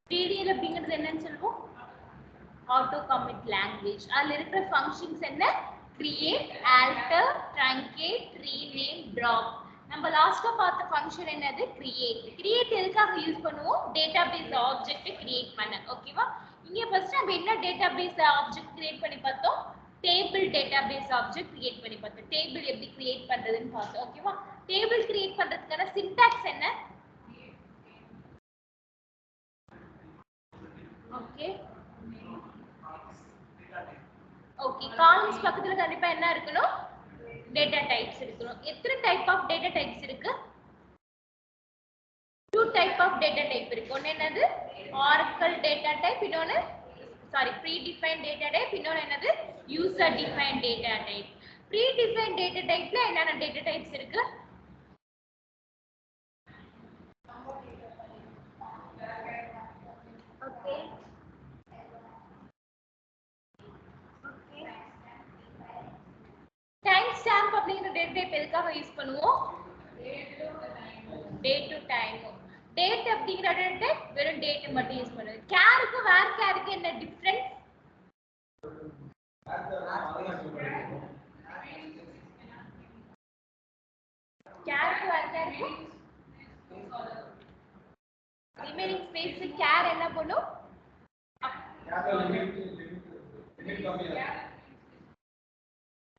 PDL அப்படிங்கிறது என்னன்னு சொல்லுவோம்? Auto commit language. அதுல இருக்கிற ஃபங்க்ஷன்ஸ் என்ன? Create, alter, truncate, rename, drop. நம்ம லாஸ்டா பார்த்த ஃபங்க்ஷன் என்னது? கிரியேட். கிரியேட் எதுக்காக யூஸ் பண்ணுவோம்? டேட்டாபேஸ் ஆப்ஜெக்ட் கிரியேட் பண்ண. ஓகேவா? இங்க ஃபர்ஸ்ட் நம்ம என்ன டேட்டாபேஸ் ஆப்ஜெக்ட் கிரியேட் பண்ணி பார்த்தோம்? டேபிள் டேட்டாபேஸ் ஆப்ஜெக்ட் கிரியேட் பண்ணி பார்த்தோம். டேபிள் எப்படி கிரியேட் பண்றதுன்னு பார்த்தோம். ஓகேவா? டேபிள் கிரியேட் பண்றதுக்கான சின்டாக்ஸ் என்ன? ஓகே ஓகே, காலம்ஸ் பக்கத்துல கண்டிப்பா என்ன இருக்கணும்? டேட்டா டைப்ஸ் இருக்கணும். எத்தனை டைப் ஆஃப் டேட்டா டைப்ஸ் இருக்கு? 2 டைப் ஆஃப் டேட்டா டைப் இருக்கு. ஒன்னு என்னது? ஆரக்கிள் டேட்டா டைப், இன்னொன்னு ப்ரீ டிஃபைன்ட் டேட்டா டைப், இன்னொன்னு என்னது? User defined data type. Predefined data டைப்ல என்னென்ன டேட்டா டைப்ஸ் இருக்கு? ஓகே டைம் ஸ்டாம்ப் அப்படிங்கிற டேட்டா டைப் எதுக்காக யூஸ் பண்ணுவோம்? Day to time. டேட் அப்படிங்கிற டேட்டா டைப் வெறும் டேட் மட்டும் யூஸ் பண்ணுது. கேருக்கு வேர் கேருக்கு என்ன டிஃபரன்ஸ்? கேருக்கு வேர் கேருக்கு ரிமைனிங் ஸ்பேஸ் கேர் என்ன பண்ணும்?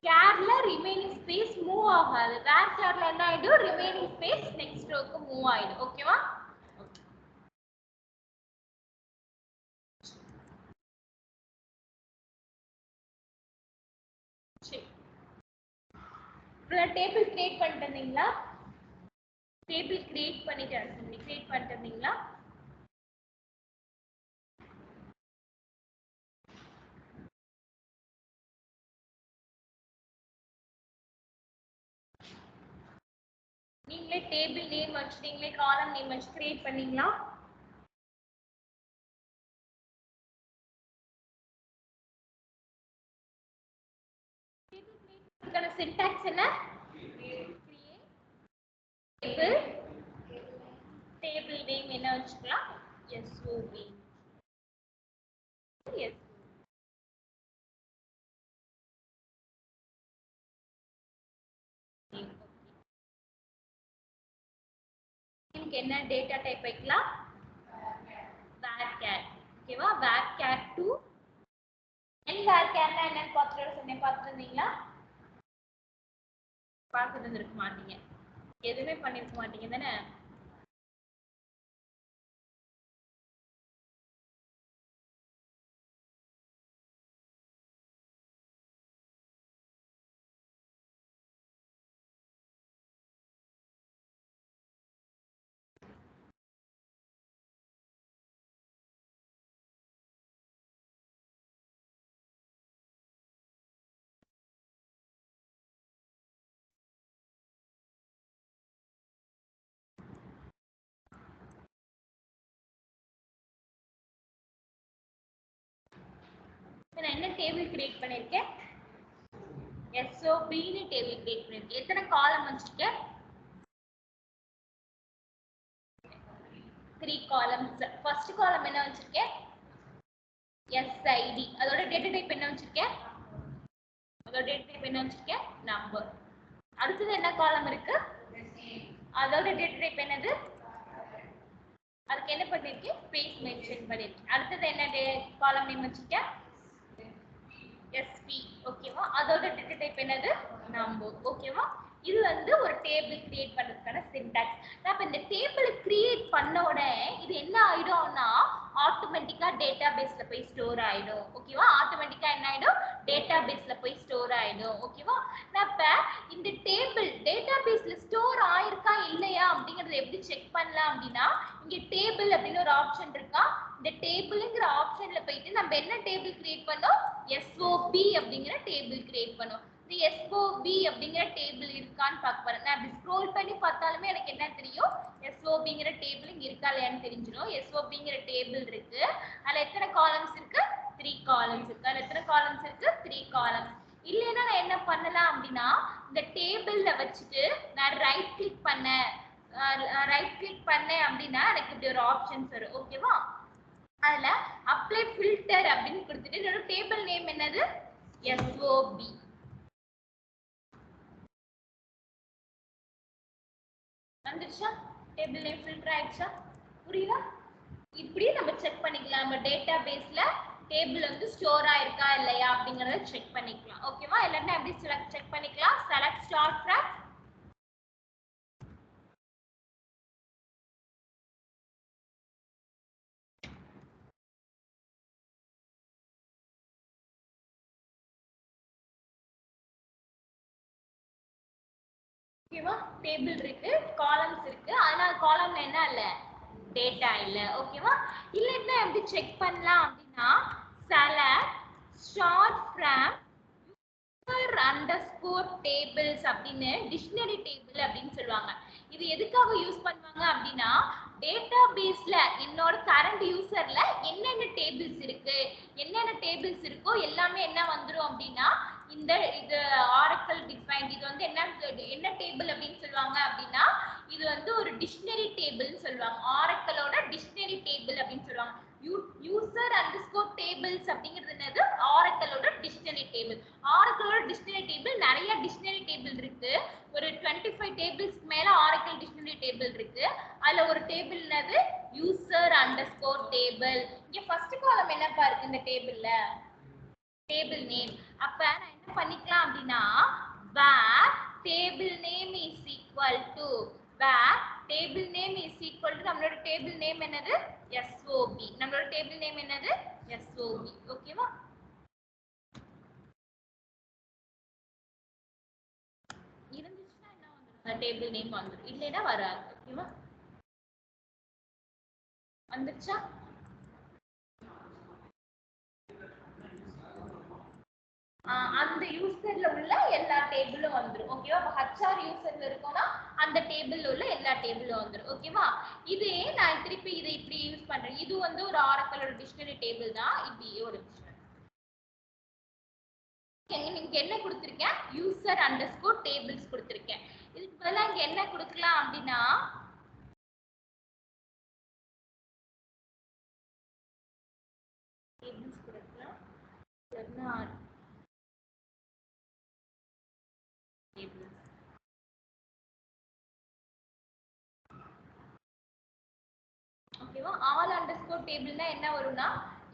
கேர்ல ரிமைனிங் ஸ்பேஸ் மூவ் ஆகாது. வேர் கேர்ல என்ன ஆயிடும்? ரிமைனிங் ஸ்பேஸ் நெக்ஸ்ட் ரோக்கு மூவ் ஆயிடும். ஓகேவா? சரி, டேபிள் கிரியேட் பண்ணிட்டீங்களா? டேபிள் கிரியேட் பண்ணிட்டேன். கிரியேட் பண்ணிட்டீங்களா? நீங்களே டேபிள் நேம் வச்சு, நீங்களே காலம் நேம் வச்சு கிரியேட் பண்ணீங்களா? இதுக்கான சின்டாக்ஸ் என்ன? டேபிள் டேபிள் நேம் என்ன வச்சுக்கலாம்? SOB. எஸ். இதுக்கு என்ன டேட்டா டைப் வைக்கலாம்? varchar. ஓகேவா? varchar 2 n varcharனா என்னன்னு பார்த்துட்டு சொன்னேன். பார்த்துருந்தீங்களா? பார்த்துட்டு இருக்க மாட்டீங்க, எதுவுமே பண்ணிருக்க மாட்டீங்க தானே? நான் என்ன டேபிள் கிரியேட் பண்ணிருக்கேன்? SOB னு டேபிள் கிரியேட் பண்ணிருக்கேன். எத்தனை காலம் வச்சிருக்கேன்? 3 காலம்ஸ். ஃபர்ஸ்ட் காலம் என்ன வச்சிருக்கேன்? SID. அதோட டேட்டா டைப் என்ன வச்சிருக்கேன்? அதோட டேட்டா டைப் என்ன வச்சிருக்கேன்? நம்பர். அடுத்தது என்ன காலம் இருக்கு? அதோட டேட்டா டைப் என்னது? அதுக்கு என்ன பண்ணிருக்கேன்? ஸ்பேஸ் மென்ஷன் பண்ணிருக்கேன். அடுத்தது என்ன காலம் நேம் வச்சிருக்கேன்? SP. ஓகேவா? அதோட டேட்டா டைப் என்னது? நம்பர். ஓகேவா? இது வந்து ஒரு டேபிள் கிரியேட் பண்றதுக்கான சின்டாக்ஸ். நான் இந்த டேபிள் கிரியேட் பண்ண உடனே இது என்ன ஆயிடும்னா ஆட்டோமேட்டிக்கா டேட்டாபேஸ்ல போய் ஸ்டோர் ஆயிடும். ஓகேவா? ஆட்டோமேட்டிக்கா என்ன ஆயிடும்? டேட்டாபேஸ்ல போய் ஸ்டோர் ஆயிடும். ஓகேவா? நான் இப்ப இந்த டேபிள் டேட்டாபேஸ்ல ஸ்டோர் ஆயிருக்கா இல்லையா அப்படிங்கறத எப்படி செக் பண்ணலாம் அப்படின்னா, இங்க டேபிள் அப்படின்னு ஒரு ஆப்ஷன் இருக்கா? இந்த டேபிள்ங்கிற ஆப்ஷன்ல போயிட்டு நம்ம என்ன டேபிள் கிரியேட் பண்ணோம்? SOB அப்படிங்கிற டேபிள் கிரியேட் பண்ணோம். இந்த SOB அப்படிங்கிற டேபிள் இருக்கான்னு பார்க்க போறேன். நான் அப்படி ஸ்க்ரோல் பண்ணி பார்த்தாலுமே எனக்கு என்ன தெரியும்? SOBங்கிற டேபிள் இங்க இருக்கா இல்லையான்னு தெரிஞ்சிடும். SOBங்கிற டேபிள் இருக்கு. அதுல எத்தனை காலம்ஸ் இருக்கு? 3 காலம்ஸ் இருக்கு. அதுல எத்தனை காலம்ஸ் இருக்கு? 3 காலம்ஸ். இல்லைன்னா நான் என்ன பண்ணலாம் அப்படின்னா, இந்த டேபிள்ல வச்சுட்டு நான் ரைட் கிளிக் பண்ணேன் அப்படின்னா எனக்கு இப்படி ஒரு ஆப்ஷன்ஸ் வரும். ஓகேவா? அதுல அப்ளை ஃபில்டர் அப்படின்னு கொடுத்துட்டு என்னோட டேபிள் நேம் என்னது SOB. வந்துருச்சா? டேபிள் நேம் ஃபில்டர் ஆயிடுச்சா? புரியுதா? இப்படி நம்ம செக் பண்ணிக்கலாம். நம்ம டேட்டா பேஸ்ல டேபிள் வந்து ஸ்டோர் ஆயிருக்கா இல்லையா அப்படிங்கறத செக் பண்ணிக்கலாம். ஓகேவா? எல்லாரும் எப்படி செக் பண்ணிக்கலாம்? செலக்ட் ஸ்டார் ஃப்ரம் ஓகேவா? டேபிள் இருக்கு, காலம்ஸ் இருக்கு. ஆனா காலம்ல என்ன இல்ல? டேட்டா இல்ல. ஓகேவா? இல்லன்னா எப்படி செக் பண்ணலாம் அப்படின்னா select start from underscore tables அப்படின்னு டிக்ஷனரி டேபிள் அப்படின்னு சொல்லுவாங்க. இது எதுக்காக யூஸ் பண்ணுவாங்க அப்படின்னா டேட்டா பேஸ்ல என்னோட கரண்ட் யூசர்ல என்னென்ன டேபிள்ஸ் இருக்கு, என்னென்ன டேபிள்ஸ் இருக்கோ எல்லாமே என்ன வந்துரும் அப்படின்னா இந்த இது ஆரக்கிள் டிஃபைன்ட். இது வந்து என்ன டேபிள் அப்படின்னு சொல்லுவாங்க அப்படின்னா இது வந்து ஒரு டிக்ஷனரி டேபிள்னு சொல்லுவாங்க. ஆரக்கிளோட டிக்ஷனரி டேபிள் அப்படின்னு சொல்லுவாங்க. யூசர் அண்டர்ஸ்கோர் டேபிள்ஸ் அப்படிங்கிறது என்னது? ஆரக்கிளோட டிக்ஷனரி டேபிள். ஆரக்கிளோட டிக்ஷனரி டேபிள் நிறைய டிக்ஷனரி டேபிள் இருக்கு. ஒரு 25 டேபிள்ஸ்க்கு மேல ஆரக்கிள் டிக்ஷனரி டேபிள் இருக்கு. அதுல ஒரு டேபிள் என்னது? User underscore table. இங்க ஃபர்ஸ்ட் காலம் என்னப்பா இருக்கு இந்த டேபிள்ல? Table name. அப்ப நான் என்ன பண்ணிக்கலாம் அப்படின்னா where table name is equal to where table name is equal to நம்மளோட டேபிள் நேம் என்னது? SOB. நம்மளோட டேபிள் நேம் என்னது? SOB. ஓகேவா? இருந்துச்சுன்னா என்ன வந்துரும்? டேபிள் நேம் வந்துரும். இல்லைன்னா வராது. ஓகேவா? வந்துருச்சா? அந்த யூசர்ல உள்ள எல்லா டேபிளும் வந்துரும். ஓகேவா? அப்ப HR யூசர்ல இருக்கோம்னா அந்த டேபிள்ல உள்ள எல்லா டேபிளும் வந்துரும். ஓகேவா? இதே நான் திருப்பி இதை இப்படி யூஸ் பண்றேன். இது வந்து ஒரு ஆரக்கிளோட டிக்ஷனரி டேபிள் தான். இப்படி ஒரு நீங்க என்ன கொடுத்திருக்கேன்? யூசர் அண்டர்ஸ்கோர் டேபிள்ஸ் கொடுத்திருக்கேன். இதுக்கு பதிலா இங்க என்ன கொடுக்கலாம் அப்படின்னா டேபிள்ஸ் கொடுக்கலாம். டேபிள்ஸ் ஓகேவா? ஆல் அண்டர்ஸ்கோர் டேபிள்னா என்ன வரும்னா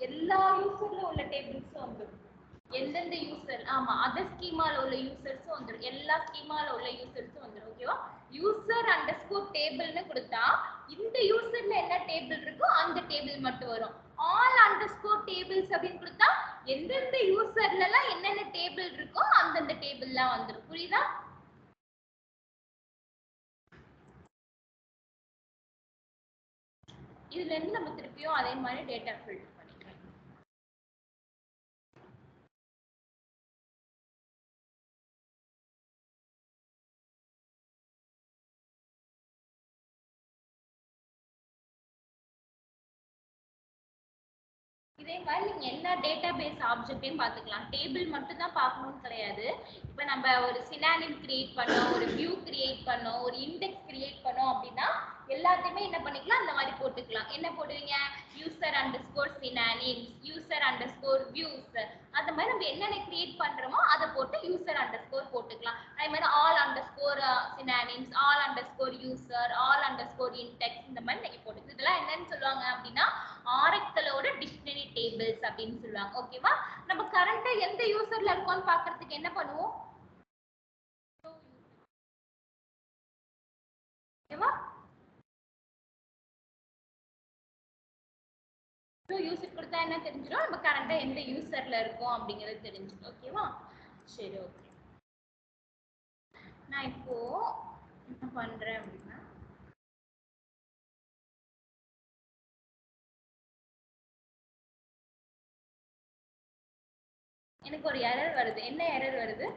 எல்லா யூசர்ல உள்ள டேபிள்ஸும் வந்துடும். எந்தெந்த யூசர் அதர் ஸ்கீமால உள்ள யூசர்ஸும் வந்துடும். எல்லா ஸ்கீமால உள்ள யூசர்ஸும் வந்துடும். ஓகேவா? யூசர் அண்டர்ஸ்கோர் டேபிள்னு கொடுத்தா இந்த யூசர்ல என்ன டேபிள் இருக்கோ அந்த டேபிள் மட்டும் வரும். ஆல் அண்டர்ஸ்கோர் டேபிள்ஸ் அப்படின்னு கொடுத்தா எந்தெந்த யூசர்ல எல்லாம் என்னென்ன டேபிள் இருக்கோ அந்தந்த டேபிள்லாம் வந்துடும். புரியுதா? இதுல இருந்து நம்ம திருப்பியும் அதே மாதிரி டேட்டா ஃபில்டர் பண்ணிக்கலாம். இதே மாதிரி நீங்க எல்லா டேட்டாபேஸ் ஆப்ஜெக்ட்டையும் பார்த்துக்கலாம். டேபிள் மட்டும் தான் பார்க்கணும்னு கிடையாது. இப்போ நம்ம ஒரு சினானிம் கிரியேட் பண்ணோம், ஒரு வியூ கிரியேட் பண்ணோம், ஒரு இண்டெக்ஸ் கிரியேட் பண்ணோம் அப்படின்னா எல்லாத்தையுமே என்ன பண்ணிக்கலாம்? அந்த மாதிரி போட்டுக்கலாம். என்ன போடுவீங்க? User underscore synonyms, user underscore views. அந்த மாதிரி நம்ம என்னென்ன கிரியேட் பண்றோமோ அதை போட்டு யூசர் அண்டர்ஸ்கோர் போட்டுக்கலாம். அதே மாதிரி all underscore synonyms, all underscore user, all underscore index, இந்த மாதிரி நீங்க போட்டுக்கலாம். இதெல்லாம் என்னன்னு சொல்லுவாங்க அப்படின்னா ஆரக்கிளோட டிக்ஷனரி டேபிள்ஸ் அப்படின்னு சொல்லுவாங்க. ஓகேவா? நம்ம கரண்டா எந்த யூசர்ல இருக்கோம்னு பார்க்கிறதுக்கு என்ன பண்ணுவோம்? ஓகேவா? யூசர் கொடுத்தா என்ன தெரிஞ்சிடும்? நம்ம கரண்டா எந்த யூசர்ல இருக்கோம் அப்படிங்கிறது தெரிஞ்சிடும். ஓகேவா? சரி, ஓகே. நான் இப்போ என்ன பண்றேன் அப்படின்னா எனக்கு ஒரு எரர் வருது. என்ன எரர் வருது?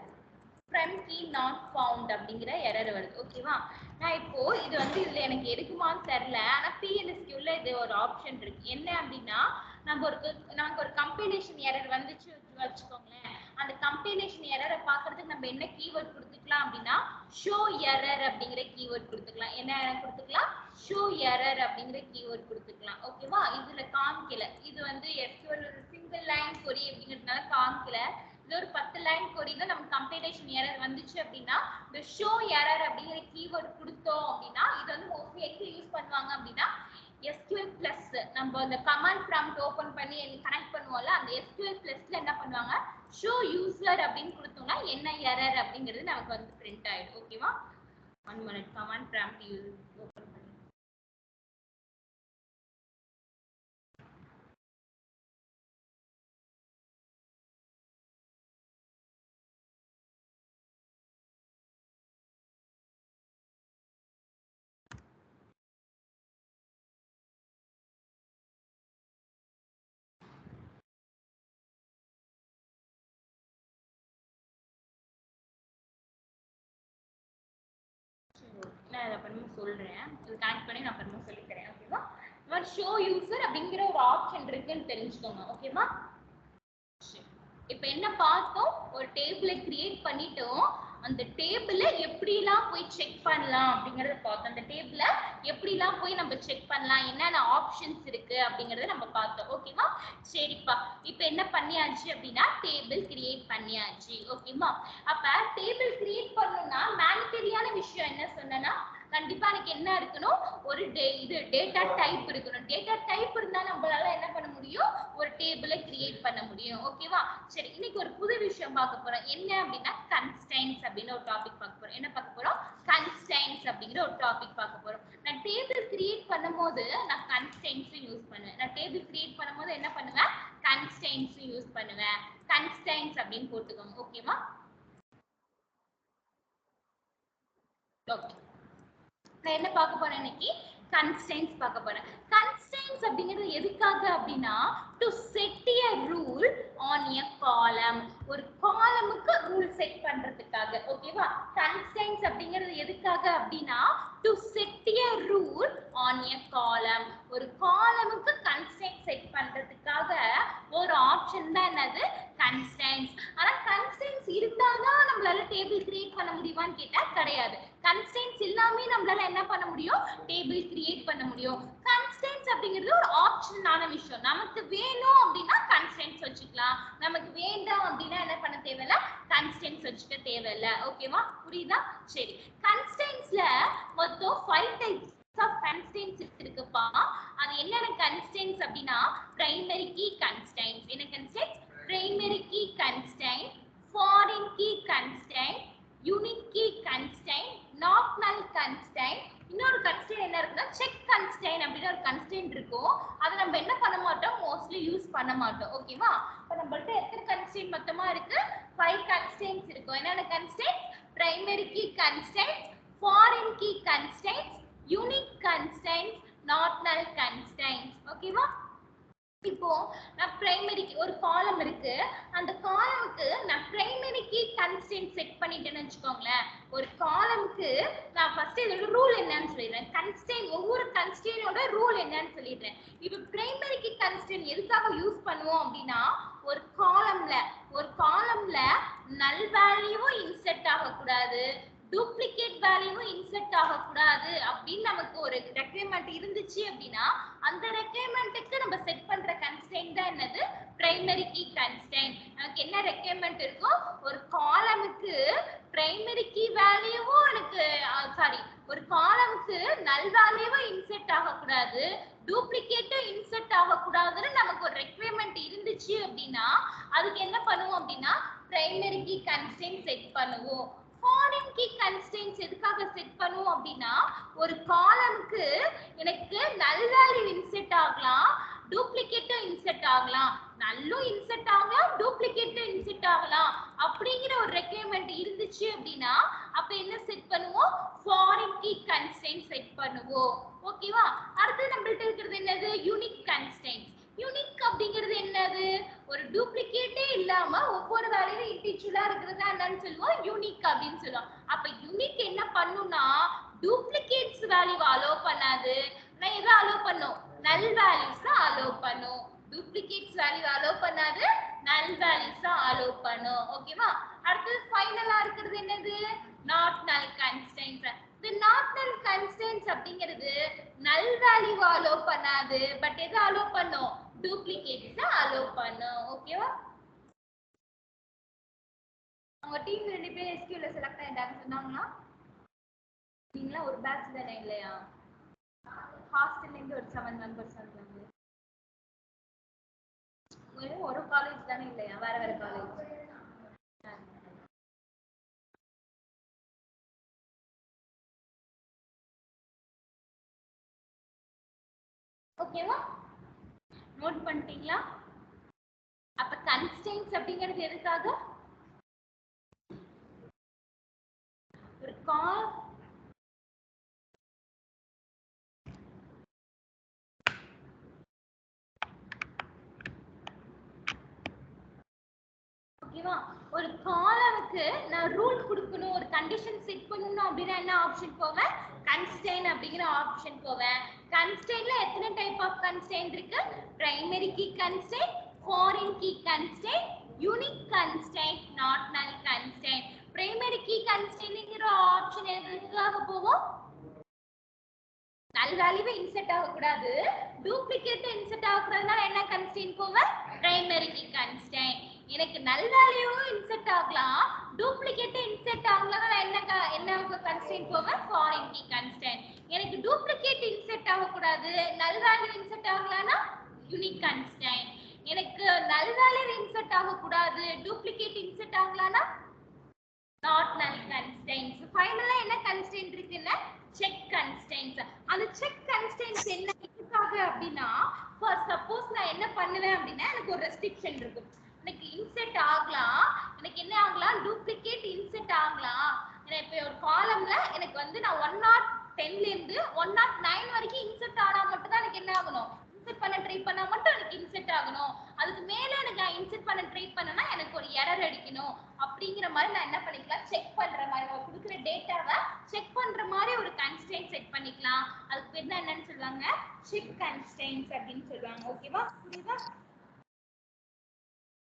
from key not found அப்படிங்கிற எரர் வருது. ஓகேவா? நான் இப்போ இது வந்து இதுல எனக்கு எடுக்குமான்னு தெரியல. ஆனா PLSQல இது ஒரு ஆப்ஷன் இருக்கு. என்ன அப்படின்னா நமக்கு ஒரு கம்பைலேஷன் எரர் வந்துச்சு வச்சுக்கோங்களேன். அந்த கம்பைலேஷன் எரரை பார்க்கறதுக்கு நம்ம என்ன கீவேர்ட் கொடுத்துக்கலாம் அப்படின்னா ஷோ எரர் அப்படிங்கிற கீவேர்ட் கொடுத்துக்கலாம். என்ன கொடுத்துக்கலாம்? ஷோ எரர் அப்படிங்கிற கீவேர்ட் கொடுத்துக்கலாம். ஓகேவா? இதுல காமிக்கல. இது வந்து SQL ஒரு சிங்கிள் லைன் கொரி அப்படிங்கிறதுனால காமிக்கல. இது ஒரு 10 லைன் கொரியில நம்ம கம்பைலேஷன் எரர் வந்துச்சு அப்படின்னா இந்த ஷோ எரர் அப்படிங்கிற கீவேர்ட் கொடுத்தோம் அப்படின்னா இது வந்து மோஸ்ட்லி எங்க யூஸ் பண்ணுவாங்க அப்படின்னா SQL பிளஸ் நம்ம அந்த கமாண்ட் ப்ராம்ப்ட் ஓபன் பண்ணி கனெக்ட் பண்ணுவோம்ல அந்த SQL பிளஸ்ல என்ன பண்ணுவாங்க ஷோ யூசர் அப்படின்னு கொடுத்தோம்னா என்ன எரர் அப்படிங்கிறது நமக்கு வந்து பிரிண்ட் ஆயிடும். ஓகேவா? 1 minute command prompt open பண்ணி நான் இதை அப்புறமா சொல்றேன். இது கனெக்ட் பண்ணி நான் அப்புறமா சொல்லித்தரேன். ஓகேவா? இந்த மாதிரி ஷோ யூசர் அப்படிங்கிற ஒரு ஆப்ஷன் இருக்குன்னு தெரிஞ்சுக்கோங்க. ஓகேவா? இப்ப என்ன பார்த்தோம்? ஒரு டேபிளை கிரியேட் பண்ணிட்டோம். அந்த டேபிள எப்படிலாம் போய் செக் பண்ணலாம் அப்படிங்கறத பார்த்தோம். அந்த டேபிள எப்படிலாம் போய் நம்ம செக் பண்ணலாம், என்னென்ன ஆப்ஷன்ஸ் இருக்கு அப்படிங்கறத நம்ம பார்த்தோம். ஓகேவா? சரிப்பா. இப்போ என்ன பண்ணியாச்சு அப்படின்னா டேபிள் கிரியேட் பண்ணியாச்சு. ஓகேவா? அப்ப டேபிள் கிரியேட் பண்ணனும்னா மேண்டேட்டரியான விஷயம் என்ன சொன்னேன்னா கண்டிப்பா எனக்கு என்ன இருக்கணும் ஒரு இது டேட்டா டைப் இருக்கணும். டேட்டா டைப் இருந்தா நம்மளால என்ன பண்ண முடியும் ஒரு டேபிளை கிரியேட் பண்ண முடியும். ஓகேவா? சரி, இன்னைக்கு ஒரு புது விஷயம் பார்க்க போறோம். என்ன அப்படின்னா கன்ஸ்ட்ரைன்ட்ஸ் அப்படின்னு ஒரு டாபிக் பார்க்க போறோம். என்ன பார்க்க போறோம்? கன்ஸ்ட்ரைன்ட்ஸ் அப்படிங்கிற ஒரு டாபிக் பார்க்க போறோம். நான் டேபிள் கிரியேட் பண்ணும்போது நான் கன்ஸ்ட்ரைன்ட்ஸ் யூஸ் பண்ணுவேன். நான் டேபிள் கிரியேட் பண்ணும்போது என்ன பண்ணுவேன்? கன்ஸ்ட்ரைன்ட்ஸ் யூஸ் பண்ணுவேன். கன்ஸ்ட்ரைன்ட்ஸ் அப்படின்னு போட்டுக்கோங்க. ஓகேவா? ஓகே. நான் என்ன பார்க்க போறேன் இன்னைக்கு? கன்ஸ்ட்ரைன்ட்ஸ் பார்க்க போறேன். கன்ஸ்ட்ரைன்ட்ஸ் அப்படிங்கிறது எதுக்காக அப்படின்னா to set a rule on a column. ஒரு காலமுக்கு ரூல் செட் பண்றதுக்காக. ஓகேவா? கன்ஸ்ட்ரைன்ட்ஸ் அப்படிங்கிறது எதுக்காக அப்படின்னா to set a rule on a column. ஒரு காலமுக்கு கன்ஸ்ட்ரைன்ட் செட் பண்றதுக்காக ஒரு ஆப்ஷன் தான் என்னது கன்ஸ்ட்ரைன்ட்ஸ். ஆனா கன்ஸ்ட்ரைன்ட்ஸ் இருந்தாதான் நம்மளால டேபிள் கிரியேட் பண்ண முடியுமான்னு கேட்டா கிடையாது. கன்ஸ்ட்ரைன்ட்ஸ் இல்லாம நம்மளால என்ன பண்ண முடியும் டேபிள் கிரியேட் பண்ண முடியும். கன்ஸ்ட்ரைன்ட்ஸ் அப்படிங்கிறது ஒரு ஆப்ஷனலான விஷயம். நமக்கு வேணும் அப்படின்னா கன்ஸ்ட்ரைன்ட்ஸ் வச்சுக்கலாம், நமக்கு வேண்டாம் அப்படின்னா என்ன பண்ண தேவையில்ல கன்ஸ்ட்ரைன்ட்ஸ் வச்சுக்க தேவையில்ல. ஓகேவா? புரியுதா? சரி, கன்ஸ்ட்ரைன்ட்ஸ்ல மொத்தம் 5 டைப்ஸ் ஆஃப் கன்ஸ்ட்ரைன்ட்ஸ் இருக்குப்பா. அது என்னென்ன கன்ஸ்ட்ரைன்ட்ஸ் அப்படின்னா பிரைமரி கீ கன்ஸ்ட்ரைன்ட்ஸ். என்ன constraints? Primary key constraint, foreign key constraint, unique key constraint, not null constraint. இன்னொரு கன்ஸ்ட்ரைன்ட் என்ன இருக்குன்னா செக் கன்ஸ்ட்ரைன்ட் அப்படின்னு ஒரு கன்ஸ்ட்ரைன்ட் இருக்கும். அதை நம்ம என்ன பண்ண மாட்டோம் மோஸ்ட்லி யூஸ் பண்ண மாட்டோம். ஓகேவா? இப்போ நம்மள்ட்ட எத்தனை கன்ஸ்ட்ரைன்ட் மொத்தமா இருக்கு? 5 கன்ஸ்ட்ரைன்ட்ஸ் இருக்கும். என்னென்ன constraint? Primary key constraint, foreign key constraint, unique constraint, not null constraint. ஓகேவா? இப்போ நான் பிரைமரி ஒரு காலம் இருக்கு. அந்த காலமுக்கு நான் பிரைமரி கீ கன்ஸ்ட்ரைன்ட் செட் பண்ணிட்டேன்னு வச்சுக்கோங்களேன். ஒரு காலமுக்கு நான் ஃபர்ஸ்ட் இதோட ரூல் என்னன்னு சொல்லிடுறேன். கன்ஸ்ட்ரைன்ட் ஒவ்வொரு கன்ஸ்ட்ரைன்ட்டோட ரூல் என்னன்னு சொல்லிடுறேன். இப்போ பிரைமரி கீ கன்ஸ்ட்ரைன்ட் எதுக்காக யூஸ் பண்ணுவோம் அப்படின்னா ஒரு காலம்ல நல் வேல்யூவும் இன்செர்ட் ஆகக்கூடாது, டூப்ளிகேட் வேல்யூவும் இன்செர்ட் ஆகக்கூடாது அப்படின்னு நமக்கு ஒரு ரெக்யர்மெண்ட் இருந்துச்சு அப்படின்னா அந்த ரெக்யர்மெண்ட்டுக்கு நம்ம செட் பண்ற கன்ஸ்ட்ரைன்ட் தான் என்னது பிரைமரி கீ கன்ஸ்ட்ரைன்ட். நமக்கு என்ன ரெக்யர்மெண்ட் இருக்கும்? ஒரு காலமுக்கு பிரைமரி கீ வேல்யூவும் எனக்கு ஒரு காலமுக்கு நல் வேல்யூவும் இன்செர்ட் ஆகக்கூடாது, டூப்ளிகேட்டும் இன்செர்ட் ஆகக்கூடாதுன்னு நமக்கு ஒரு ரெக்யர்மெண்ட் இருந்துச்சு அப்படின்னா அதுக்கு என்ன பண்ணுவோம் அப்படின்னா பிரைமரி கீ கன்ஸ்ட்ரைன்ட் செட் பண்ணுவோம். ஃபாரின் கீ கன்ஸ்ட்ரைன்ட்ஸ் எதுக்காக செட் பண்ணுவோம் அப்படின்னா ஒரு காலமுக்கு எனக்கு நல் வேல்யூ இன்செர்ட் ஆகலாம், டூப்ளிகேட்டும் இன்செர்ட் ஆகலாம், நல்லும் இன்செர்ட் ஆகலாம், டூப்ளிகேட்டும் இன்செர்ட் ஆகலாம் அப்படிங்கிற ஒரு ரெக்யர்மெண்ட் இருந்துச்சு அப்படின்னா அப்ப என்ன செட் பண்ணுவோம்? ஃபாரின் கீ கன்ஸ்ட்ரைன்ட் செட் பண்ணுவோம். ஓகேவா? அடுத்து நம்மள்ட்ட இருக்கிறது என்னது? Unique constraint. யூனிக் அப்படிங்கிறது என்னது? ஒரு டூப்ளிகேட்டே இல்லாம ஒவ்வொரு வேல்யூவும் இன்டிஜுவலா இருக்கிறதா என்னன்னு சொல்லுவோம் யூனிக் அப்படின்னு சொல்லுவோம். அப்ப யூனிக் என்ன பண்ணும்னா டூப்ளிகேட்ஸ் வேல்யூ அலோவ் பண்ணாது. நான் எதை அலோவ் பண்ணும்? நல் வேல்யூஸ் அலோவ் பண்ணும். டூப்ளிகேட்ஸ் வேல்யூ அலோவ் பண்ணாது, நல் வேல்யூஸ் அலோவ் பண்ணும். ஓகேவா? அடுத்து ஃபைனலா இருக்கிறது என்னது? நாட் நல் கன்ஸ்ட்ரைன்ட்ஸ். இந்த நாட் நல் கன்ஸ்ட்ரைன்ட்ஸ் அப்படிங்கிறது நல் வேல்யூ அலோ பண்ணாது, பட் எது அலோ பண்ணும்? டூப்ளிகேட்ஸ் அலோ பண்ணும். ஓகேவா? அவங்க டீம் 2 பேர் எஸ்கியூல செலக்ட் ஆயிட்டாங்க சொன்னாங்களா? நீங்களா ஒரு பேட்ச் தானே இல்லையா? ஹாஸ்டல்ல இருந்து ஒரு 7 மெம்பர்ஸ் வந்தாங்க. ஒரு காலேஜ் தானே இல்லையா? வேற வேற காலேஜ். ஓகேவா? நோட் பண்ணிட்டீங்களா? அப்ப கன்ஸ்ட்ரெயின்ட்ஸ் அப்படிங்கிறது எதுக்காக? ஒரு கால் ஓகேவா? ஒரு காலமுக்கு நான் ரூல் கொடுக்கணும், ஒரு கண்டிஷன் செட் பண்ணணும் அப்படின்னா என்ன ஆப்ஷன் போவேன்? கன்ஸ்ட்ரெயின் அப்படிங்கிற ஆப்ஷன் போவேன். கன்ஸ்ட்ரெயின்ல எத்தனை டைப் ஆஃப் கன்ஸ்ட்ரெயின் இருக்கு? Primary key constraint, foreign key constraint, unique constraint, not null constraint. Primary key கன்ஸ்ட்ரெயின்ங்கிற ஆப்ஷன் எதுக்காக போவோம்? நல் வேல்யூவே இன்செர்ட் ஆகக்கூடாது, டூப்ளிகேட் இன்செர்ட் ஆகக்கூடாதுனால என்ன கன்ஸ்ட்ரெயின் போவேன்? Primary key constraint. எனக்கு நல் வேல்யூவும் இன்செர்ட் ஆகலாம், டூப்ளிகேட் இன்செர்ட் ஆகலாம், என்ன கன்ஸ்ட்ரெயின் போவேன்? Foreign key constraint. எனக்கு டூப்ளிகேட் இன்செர்ட் ஆகக்கூடாது, நல் வேல்யூ இன்செர்ட் ஆகலாம்னா யூனிக் கன்ஸ்ட்ரெயின். எனக்கு நல் வேல்யூ இன்செர்ட் ஆகக்கூடாது, டூப்ளிகேட் இன்செர்ட் ஆகலாம்னா not null constraints. ஃபைனலா என்ன கன்ஸ்ட்ரெயின்ட் இருக்குன்னா செக் கன்ஸ்ட்ரெயின்ட்ஸ். அந்த செக் கன்ஸ்ட்ரெயின்ட்ஸ் என்ன எதுக்காக அப்படின்னா, ஃபார் சப்போஸ் நான் என்ன பண்ணுவேன் அப்படின்னா, எனக்கு ஒரு ரெஸ்ட்ரிக்ஷன் இருக்கும். எனக்கு இன்செர்ட் ஆகலாம், எனக்கு என்ன ஆகலாம்? டூப்ளிகேட் இன்செர்ட் ஆகலாம். இப்போ ஒரு காலம்ல எனக்கு வந்து நான் 110ல இருந்து 109 வரைக்கும் இன்செர்ட் ஆனா மட்டும் தான் எனக்கு என்ன ஆகணும்? இன்செர்ட் பண்ண ட்ரை பண்ணா மட்டும் எனக்கு இன்செர்ட் ஆகணும். அதுக்கு மேல எனக்கு இன்செர்ட் பண்ண ட்ரை பண்ணனா எனக்கு ஒரு எரர் அடிக்கணும். அப்படிங்கிற மாதிரி நான் என்ன பண்ணிக்கலாம்? செக் பண்ற மாதிரி கொடுக்குற டேட்டாவை செக் பண்ற மாதிரி ஒரு கன்ஸ்ட்ரெயின்ட் செட் பண்ணிக்கலாம். அதுக்கு பேர் தான் என்னன்னு சொல்லுவாங்க? செக் கன்ஸ்ட்ரெயின்ட்ஸ் அப்படின்னு சொல்லுவாங்க. ஓகேவா? புரியுதா?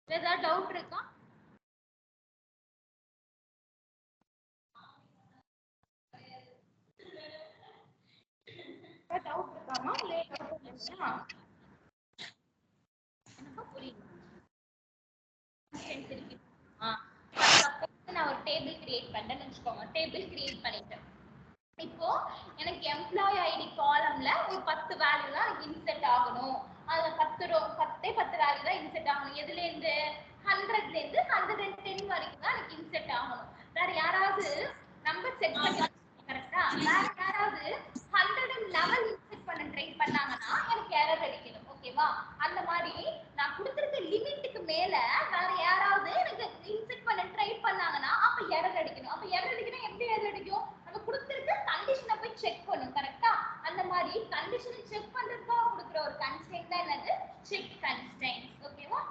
ஏதாவது டவுட் இருக்கா? டவுட் இருக்காமா? இல்லை டவுட் இல்லையா? எனக்கு புரியுது. நான் ஒரு டேபிள் கிரியேட் பண்றேன்னு வச்சுக்கோங்க. டேபிள் கிரியேட் பண்ணிட்டேன். இப்போ எனக்கு எம்ப்ளாயி ஐடி காலம்ல ஒரு 10 வேல்யூ தான் எனக்கு இன்செர்ட் ஆகணும். அதுல 10 வேல்யூ தான் இன்செர்ட் ஆகணும். எதுல இருந்து? 100ல இருந்து 110 வரைக்கும் தான் எனக்கு இன்செர்ட் ஆகணும். வேற யாராவது நம்பர் செட் பண்ணி கரெக்ட்டா? வேற யாராவது 111 இன்செர்ட் பண்ண ட்ரை பண்ணாங்கன்னா எனக்கு எரர் அடிக்கணும். ஓகேவா? அந்த மாதிரி நான் கொடுத்திருக்க லிமிட்டுக்கு மேல வேற யாராவது எனக்கு இன்செர்ட் பண்ண ட்ரை பண்ணாங்கன்னா அப்ப எரர் அடிக்கணும். அப்ப எரர் அடிக்கணும், எப்படி எரர் அடிக்கும்? நம்ம கொடுத்திருக்க கண்டிஷனை போய் செக் பண்ணும். கரெக்ட்டா? அந்த மாதிரி கண்டிஷனை செக் பண்றதுக்காக கொடுக்குற ஒரு கன்ஸ்ட்ரெயின்ட் தான் என்னது? Check constraint. ஓகேவா?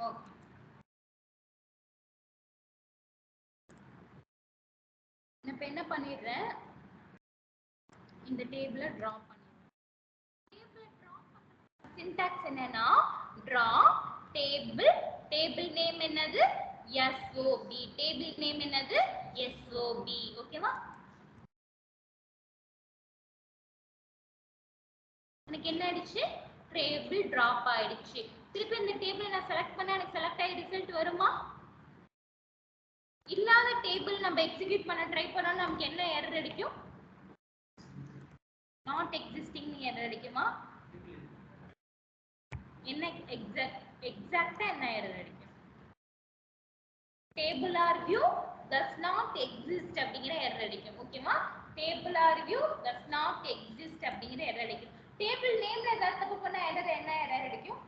ஓகே. இப்ப என்ன பண்ணிடுறேன்? இந்த டேபிளை டிரா பண்ணிடுறேன். டேபிளை டிரா பண்ண சின்டாக்ஸ் என்னன்னா டிரா டேபிள், டேபிள் நேம் என்னது? SOB. டேபிள் நேம் என்னது? SOB. ஓகேவா? எனக்கு என்ன ஆயிடுச்சு? டேபிள் டிராப் ஆயிடுச்சு. திருப்பி இந்த டேபிள் நான் செலக்ட் பண்ணா எனக்கு செலக்ட் ஆகி ரிசல்ட் வருமா? இல்லாத டேபிள் நம்ம எக்ஸிக்யூட் பண்ண ட்ரை பண்ணா நமக்கு என்ன எரர் அடிக்கும்? நாட் எக்ஸிஸ்டிங் எரர் அடிக்குமா? என்ன எக்ஸாக்ட்டா என்ன எரர் அடிக்கும்? Table or view does not exist அப்படிங்கிற எரர் அடிக்கும். ஓகேவா? Table or view does not exist அப்படிங்கிற எரர் அடிக்கும். டேபிள் நேம்ல ஏதாவது தப்பு பண்ணா எரர் என்ன எரர் அடிக்கும்?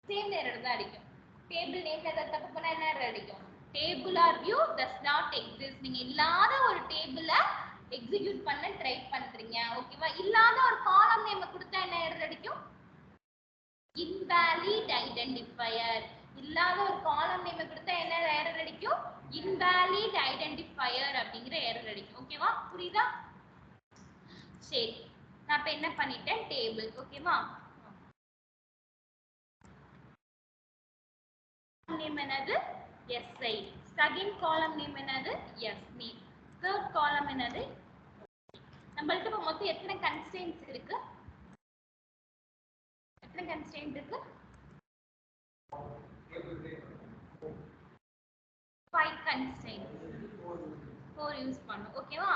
சேம் எரர் தான் அடிக்கும். டேபிள் நேம்ல ஏதாவது தப்பு பண்ணா என்ன எரர் அடிக்கும்? Table or view does not exist. நீங்க இல்லாத ஒரு டேபிள எக்ஸிக்யூட் பண்ண ட்ரை பண்றீங்க. ஓகேவா? இல்லாத ஒரு காலம் நேம் கொடுத்தா என்ன எரர் அடிக்கும்? invalid identifier. இல்லாத ஒரு காலம் நேம் கொடுத்தா என்ன எரர் அடிக்கும்? invalid identifier அப்படிங்கிற எரர் அடிக்கும். ஓகேவா? புரியுதா? சரி, நான் இப்ப என்ன பண்ணிட்டேன்? டேபிள். ஓகேவா? நேம் என்னது SI, செகண்ட் காலம் நேம் என்னது SB, தேர்ட் காலம் என்னது. நம்மள்ட்ட இப்ப மொத்தம் எத்தனை கன்ஸ்ட்ரெயின்ட்ஸ் இருக்கு? எத்தனை கன்ஸ்ட்ரெயின்ட் இருக்கு? 5 கன்ஸ்ட்ரெயின்ட்ஸ். 4 யூஸ் பண்ணும். ஓகேவா?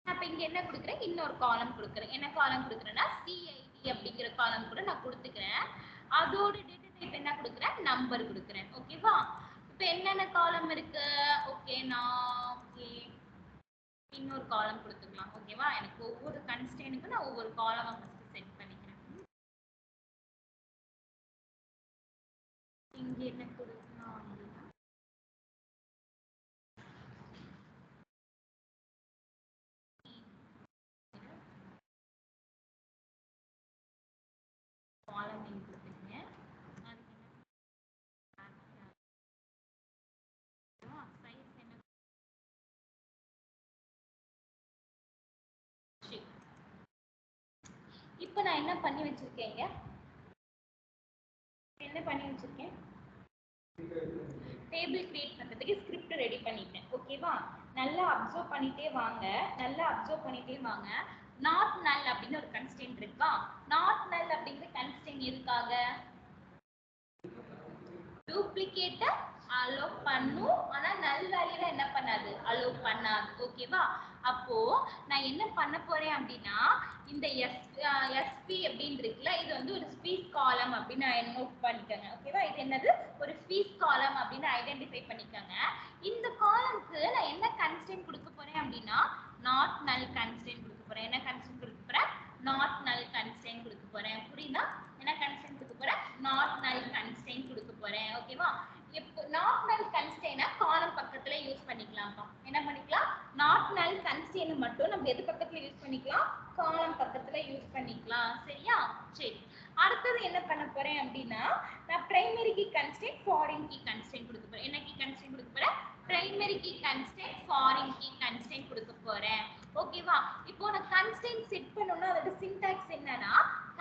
அப்ப இங்க என்ன கொடுக்குறேன்? இன்னொரு காலம் கொடுக்குறேன். என்ன காலம் கொடுக்குறேன்னா CID அப்படிங்கிற காலம் கூட நான் கொடுத்துக்கிறேன். அதோட டேட்டா டைப் என்ன கொடுக்குறேன்? நம்பர் கொடுக்குறேன். ஓகேவா? இப்ப என்னென்ன காலம் இருக்கு? ஓகே, நான் இன்னொரு காலம் கொடுத்துக்கலாம். ஓகேவா? எனக்கு ஒவ்வொரு கன்ஸ்ட்ரெயினுக்கு நான் ஒவ்வொரு காலமா ஃபர்ஸ்ட் செட் பண்ணிக்கிறேன். இங்க என்ன கொடுக்கலாம் அப்படின்னா காலம் நேம் கொடுத்துருக்கேன். சைஸ் என்ன? இப்போ நான் என்ன பண்ணி வச்சிருக்கேங்க? என்ன பண்ணி வச்சிருக்கேன்? டேபிள் கிரியேட் பண்றதுக்கு ஸ்கிரிப்ட் ரெடி பண்ணிட்டேன். ஓகேவா? நல்லா அப்சர்வ் பண்ணிட்டே வாங்க. நல்லா அப்சர்வ் பண்ணிட்டே வாங்க. நாட் நல் அப்படின்னு ஒரு கன்ஸ்ட்ரெயின்ட் இருக்கா? நாட் நல் அப்படிங்கிற கன்ஸ்ட்ரெயின்ட் எதுக்காக? டூப்ளிகேட்ட அலோ பண்ணும், ஆனா நல் வேல்யூல என்ன பண்ணாது? அலோ பண்ணாது. ஓகேவா? அப்போ நான் என்ன பண்ண போறேன் அப்படின்னா இந்த SP அப்படின்னு இருக்குல்ல, இது வந்து ஒரு ஸ்பீஸ் காலம் அப்படின்னு நோட் பண்ணிக்கோங்க. ஓகேவா? இது என்னது? ஒரு ஸ்பீஸ் காலம் அப்படின்னு ஐடென்டிஃபை பண்ணிக்கோங்க. இந்த காலம்க்கு நான் என்ன கன்ஸ்ட்ரெயின்ட் கொடுக்க போறேன் அப்படின்னா நாட் நல் கன்ஸ்ட்ரெயின்ட் கொடுக்க போறேன். என்ன கன்ஸ்ட்ரெயின்ட் கொடுக்க போறேன்? நாட் நல் கன்ஸ்ட்ரெயின்ட் கொடுக்க போறேன். புரியுதா? என்ன கன்ஸ்ட்ரெயின்ட் கொடுக்க போறேன்? நாட் நல் கன்ஸ்ட்ரெயின்ட் கொடுக்க போறேன். ஓகேவா? இப்போ நாட் நல் கன்ஸ்ட்ரெயினை காலம் பக்கத்துல யூஸ் பண்ணிக்கலாம்ப்பா. என்ன பண்ணிக்கலாம்? நாட் நல் கன்ஸ்ட்ரெயினை மட்டும் நம்ம எது பக்கத்துல யூஸ் பண்ணிக்கலாம்? காலம் பக்கத்துல யூஸ் பண்ணிக்கலாம். சரியா? சரி, அடுத்தது என்ன பண்ண போறேன் அப்படின்னா நான் primary key constraint, foreign key constraint கொடுக்க போறேன். என்ன கீ கன்ஸ்ட்ரெயின்ட் கொடுக்க போறேன்? Primary key constraint, foreign key constraint கொடுக்க போறேன். ஓகேவா? இப்போ நான் கன்ஸ்ட்ரெயின்ட் செட் பண்ணனும்னா அதோட சின்டாக்ஸ் என்னன்னா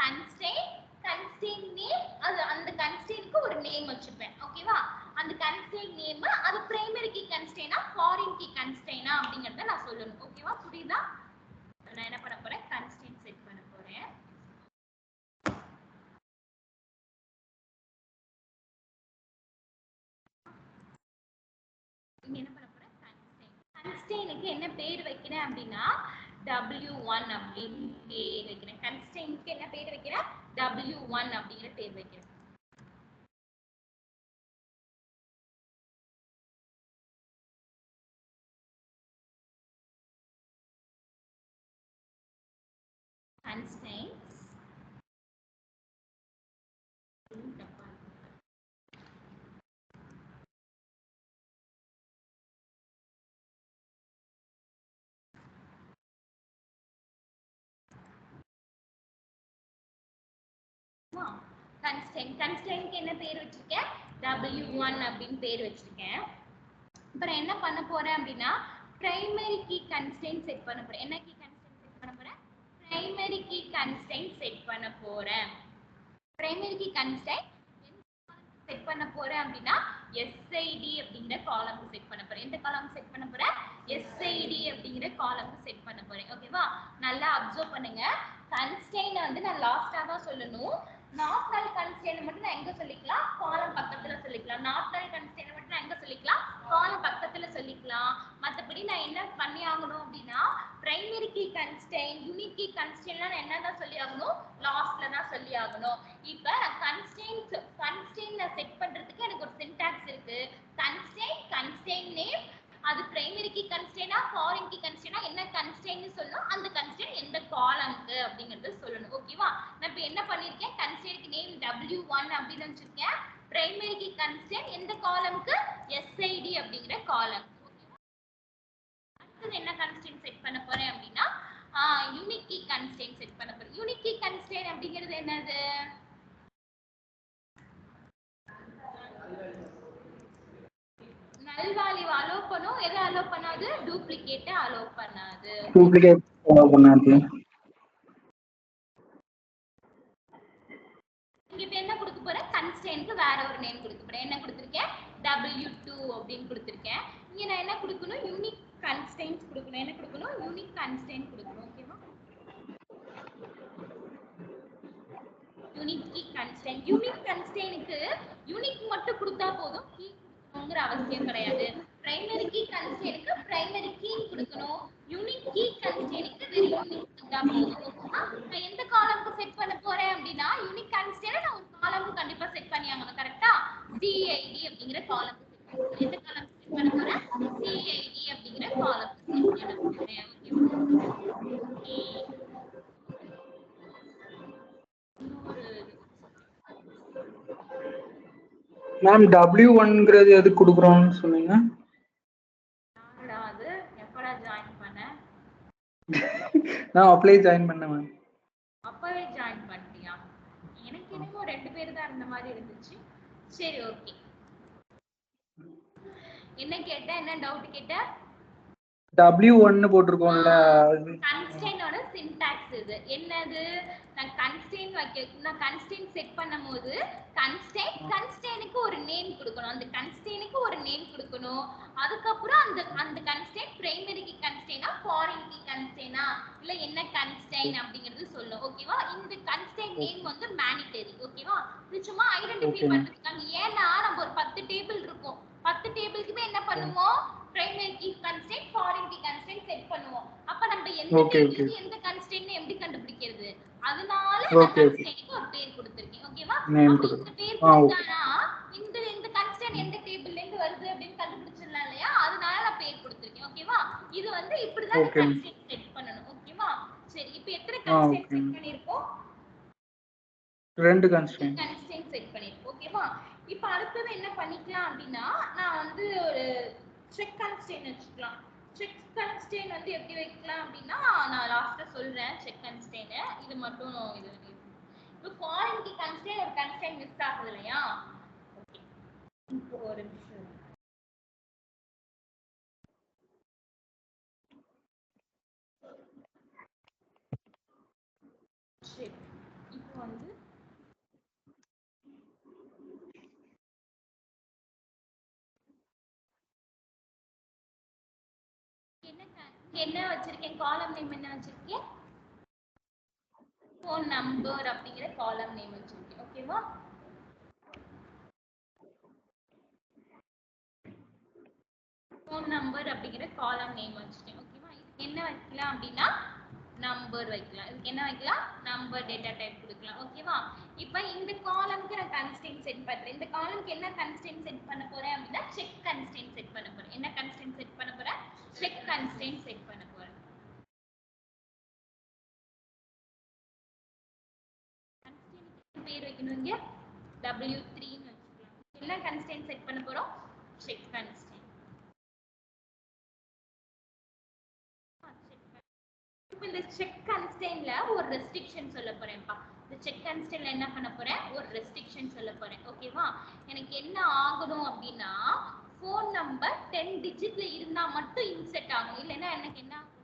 கன்ஸ்ட்ரெயின்ட், கன்ஸ்ட்ரெயின்ட் நேம், அது அந்த கன்ஸ்ட்ரெயின்ட்க்கு ஒரு நேம் வச்சுப்பேன். ஓகேவா? அந்த கன்ஸ்ட்ரெயின்ட் நேம் அது பிரைமரி கீ கன்ஸ்ட்ரெயினா ஃபாரின் கீ கன்ஸ்ட்ரெயினா அப்படிங்கறத நான் சொல்லணும். ஓகேவா? புரியுதா? நான் என்ன பண்ண போறேன்? கன்ஸ்ட்ரெயின்ட் செட் பண்ண போறேன். இங்க என்ன பண்ண போறேன்? கன்ஸ்ட்ரெயின்ட். கன்ஸ்ட்ரெயினுக்கு என்ன பேர் வைக்கிறேன் அப்படின்னா W1 அப்படின்னு பேர் வைக்கிறேன். கன்ஸ்ட்ரெயினுக்கு என்ன பேர் வைக்கிறேன்? W1 அப்படிங்கிற பேர் வைக்கிறேன். Constraints கன்ஸ்ட்ரெயின்ட்க்கு என்ன பேர் வச்சிருக்கேன்? W1 அப்படின்னு பேர் வச்சிருக்கேன். இப்போ நான் என்ன பண்ண போறேன் அப்படின்னா பிரைமரி கீ கன்ஸ்ட்ரெயின்ட் செட் பண்ண போறேன். என்ன கீ கன்ஸ்ட்ரெயின்ட் செட் பண்ண போறேன்? பிரைமரி கீ கன்ஸ்ட்ரெயின்ட் செட் பண்ண போறேன். பிரைமரி கீ கன்ஸ்ட்ரெயின்ட் செட் பண்ண போறேன் அப்படின்னா SID அப்படிங்கிற காலம் செட் பண்ண போறேன். எந்த காலம் செட் பண்ண போறேன்? SID அப்படிங்கிற காலம் செட் பண்ண போறேன். ஓகேவா? நல்லா அப்சர்வ் பண்ணுங்க. கன்ஸ்ட்ரெயின்ட் வந்து நான் லாஸ்டா தான் சொல்லணும். நாட் நல் கன்ஸ்ட்ரெயின்ட் மட்டும் நான் எங்க சொல்லிக்கலாம்? காலம் பக்கத்துல சொல்லிக்கலாம். நாட் நல் கன்ஸ்ட்ரெயின்ட் மட்டும் நான் எங்க சொல்லிக்கலாம்? காலம் பக்கத்துல சொல்லிக்கலாம். மத்தபடி நான் என்ன பண்ணி ஆகணும் அப்படின்னா primary key constraint, unique key கன்ஸ்ட்ரெயின்ட்லாம் நான் என்ன தான் சொல்லி ஆகணும்? லாஸ்ட்ல தான் சொல்லி ஆகணும். இப்போ கன்ஸ்ட்ரெயின்ட் நான் செட் பண்றதுக்கு எனக்கு ஒரு சின்டாக்ஸ் இருக்கு. கன்ஸ்ட்ரெயின்ட், கன்ஸ்ட்ரெயின்ட் நேம், அது பிரைமரி கீ கன்ஸ்ட்ரெயினா ஃபாரின் கீ கன்ஸ்ட்ரெயினா என்ன கன்ஸ்ட்ரெயின்ட் சொல்லணும், அந்த கன்ஸ்ட்ரெயின்ட் எந்த காலம்க்கு அப்படிங்கறது சொல்லணும். ஓகேவா? நான் இப்போ என்ன பண்ணிருக்கேன்? கன்ஸ்ட்ரெயின்ட்க்கு நேம் W1 அப்படின்னு வச்சிருக்கேன். பிரைமரி கீ கன்ஸ்ட்ரெயின்ட் எந்த காலம்க்கு? SID அப்படிங்கிற காலம். அடுத்து என்ன கன்ஸ்ட்ரெயின்ட் செட் பண்ண போறேன் அப்படின்னா யூனிக் கீ கன்ஸ்ட்ரெயின்ட் செட் பண்ண போறேன். யூனிக் கீ கன்ஸ்ட்ரெயின்ட் அப்படிங்கிறது என்னது? நல் வேல்யூ அலோ பண்ணும், எதை அலோ பண்ணாது? டூப்ளிகேட் அலோ பண்ணாது. டூப்ளிகேட் அலோ பண்ணாது. இங்க இப்ப என்ன கொடுக்க போறேன், கன்ஸ்டன்ட்க்கு வேற ஒரு நேம் கொடுக்க போறேன். என்ன கொடுத்திருக்கேன்? W2 அப்படின்னு கொடுத்திருக்கேன். இங்க நான் என்ன கொடுக்கணும்? யூனிக் கன்ஸ்டன்ட்ஸ் கொடுக்கணும். என்ன கொடுக்கணும்? யூனிக் கன்ஸ்டன்ட் கொடுக்கணும். ஓகேவா? Unique key constant. யூனிக் கன்ஸ்டன்ட்க்கு யூனிக் மட்டும் கொடுத்தா போதும், கீ கொடுக்கணும்ங்கற அவசியம் கிடையாது. பிரைமரி கீ கன்ஸ்டன்ட்க்கு பிரைமரி கீ கொடுக்கணும். யூனிக் கீ கன்ஸ்டன்ட்க்கு வெறும் யூனிக் கொடுத்தா போதும். ஓகேவா? நான் எந்த காலம்க்கு செட் பண்ண போறேன் அப்படினா யூனிக் கன்ஸ்டன்ட் நான் ஒரு காலம்க்கு கண்டிப்பா செட் பண்ணி ஆகணும். கரெக்ட்டா? CID அப்படிங்கற காலம்க்கு செட் பண்ணணும். எந்த காலம்க்கு செட் பண்ண போறேன்? CID அப்படிங்கற காலம்க்கு செட் பண்ண போறேன். ஓகேவா? மேம் W1ங்கிறது எது கொடுக்குறோம்னு சொன்னீங்க? அது எப்படா ஜாயின் பண்ண? நான் அப்ளை ஜாயின் பண்ணேன் மேம். அப்பவே ஜாயின் பண்ணிட்டியா? எனக்கு என்னமோ 2 பேர் தான் இருந்த மாதிரி இருந்துச்சு. சரி ஓகே. என்ன கேட்ட? என்ன டவுட் கேட்ட? W1 போட்டுருக்கோம்ல, கன்ஸ்டன்ட்டோட சின்டாக்ஸ் இது. என்னது? நான் கன்ஸ்டன்ட் செட் பண்ணும்போது கன்ஸ்டன்ட்க்கு ஒரு நேம் கொடுக்கணும். அந்த கன்ஸ்டன்ட்க்கு ஒரு நேம் கொடுக்கணும். அதுக்கு அப்புறம் அந்த கன்ஸ்டன்ட் பிரைமரி கீ கன்ஸ்டன்ட்டா, ஃபாரின் கீ கன்ஸ்டன்ட்டா, இல்ல என்ன கன்ஸ்டன்ட் அப்படிங்கிறது சொல்லும். ஓகேவா? இந்த கன்ஸ்டன்ட் நேம் வந்து மேண்டிட்டரி. ஓகேவா? இது சும்மா ஐடென்டிஃபை பண்றதுக்காக. ஏன்னா நம்ம ஒரு 10 டேபிள் இருக்கும். 10 டேபிளுக்குமே என்ன பண்ணுவோம்? Primary key constant, foreign key constant set பண்ணுவோம். அப்ப நம்ம எந்த டேபிளுக்கு எந்த கன்ஸ்டன்ட் எப்படி கண்டுபிடிக்கிறது? அதனால நான் கன்ஸ்டன்ட்க்கு ஒரு பேர் கொடுத்திருக்கேன். ஓகேவா? அப்ப இந்த பேர் கொடுத்தானா இந்த கன்ஸ்டன்ட் எந்த டேபிள்ல இருந்து வருது அப்படினு கண்டுபிடிச்சிடலாம் இல்லையா? அதனால நான் பேர் கொடுத்திருக்கேன். ஓகேவா? இது வந்து இப்படி தான் கன்ஸ்டன்ட் செட் பண்ணனும். ஓகேவா? சரி, இப்போ எத்தனை கன்ஸ்டன்ட் செட் பண்ணிருக்கோம்? 2 கன்ஸ்டன்ட் செட் பண்ணிருக்கோம். ஓகேவா? இப்போ அடுத்து என்ன பண்ணிக்கலாம் அப்படினா, நான் வந்து ஒரு செக் கன்ஸ்டன்ட் வச்சுக்கலாம். செக் கன்ஸ்டன்ட் வந்து எப்படி வைக்கலாம் அப்படினா, நான் லாஸ்ட்ல சொல்றேன். செக் கன்ஸ்டன்ட் இது மட்டும் இது இப்போ ஃபாரின் கீ கன்ஸ்டன்ட் ஒரு கன்ஸ்டன்ட் மிஸ் ஆகுது இல்லையா? ஓகே, இப்போ ஒரு நிமிஷம். சரி, இப்போ வந்து என்ன வச்சிருக்கேன்? காலம் நேம் என்ன வச்சிருக்கேன்? ஃபோன் நம்பர் அப்படிங்கிற காலம் நேம் வச்சிருக்கேன். ஓகேவா? ஃபோன் நம்பர் அப்படிங்கிற காலம் நேம் வச்சிட்டேன். ஓகேவா? இதுக்கு என்ன வைக்கலாம் அப்படின்னா நம்பர் வைக்கலாம். இதுக்கு என்ன வைக்கலாம்? நம்பர் டேட்டா டைப் கொடுக்கலாம். ஓகேவா? இப்போ இந்த காலம்க்கு நான் கன்ஸ்டன்ட் செட் பண்றேன். இந்த காலம்க்கு என்ன கன்ஸ்டன்ட் செட் பண்ண போறேன் அப்படின்னா செக் கன்ஸ்டன்ட் செட் பண்ண போறேன். என்ன கன்ஸ்டன்ட் செட் பண்ண போறேன்? செக் கன்ஸ்டன்ட் செட் பண்ண போறேன். கன்ஸ்டன்ட் பேர் வைக்கணும். இங்க W3 ன்னு வச்சுக்கலாம். என்ன கன்ஸ்டன்ட் செட் பண்ண போறோம்? Check constant. இப்போ இந்த செக் கன்ஸ்டன்ட்ல ஒரு ரெஸ்ட்ரிக்ஷன் சொல்ல போறேன்ப்பா. இந்த செக் கன்ஸ்டன்ட்ல என்ன பண்ண போறேன்? ஒரு ரெஸ்ட்ரிக்ஷன் சொல்ல போறேன். ஓகேவா? எனக்கு என்ன ஆகணும் அப்படின்னா ஃபோன் நம்பர் 10 டிஜிட்ல இருந்தா மட்டும் இன்செர்ட் ஆகும். இல்லைன்னா எனக்கு என்ன ஆகக்கூடாது?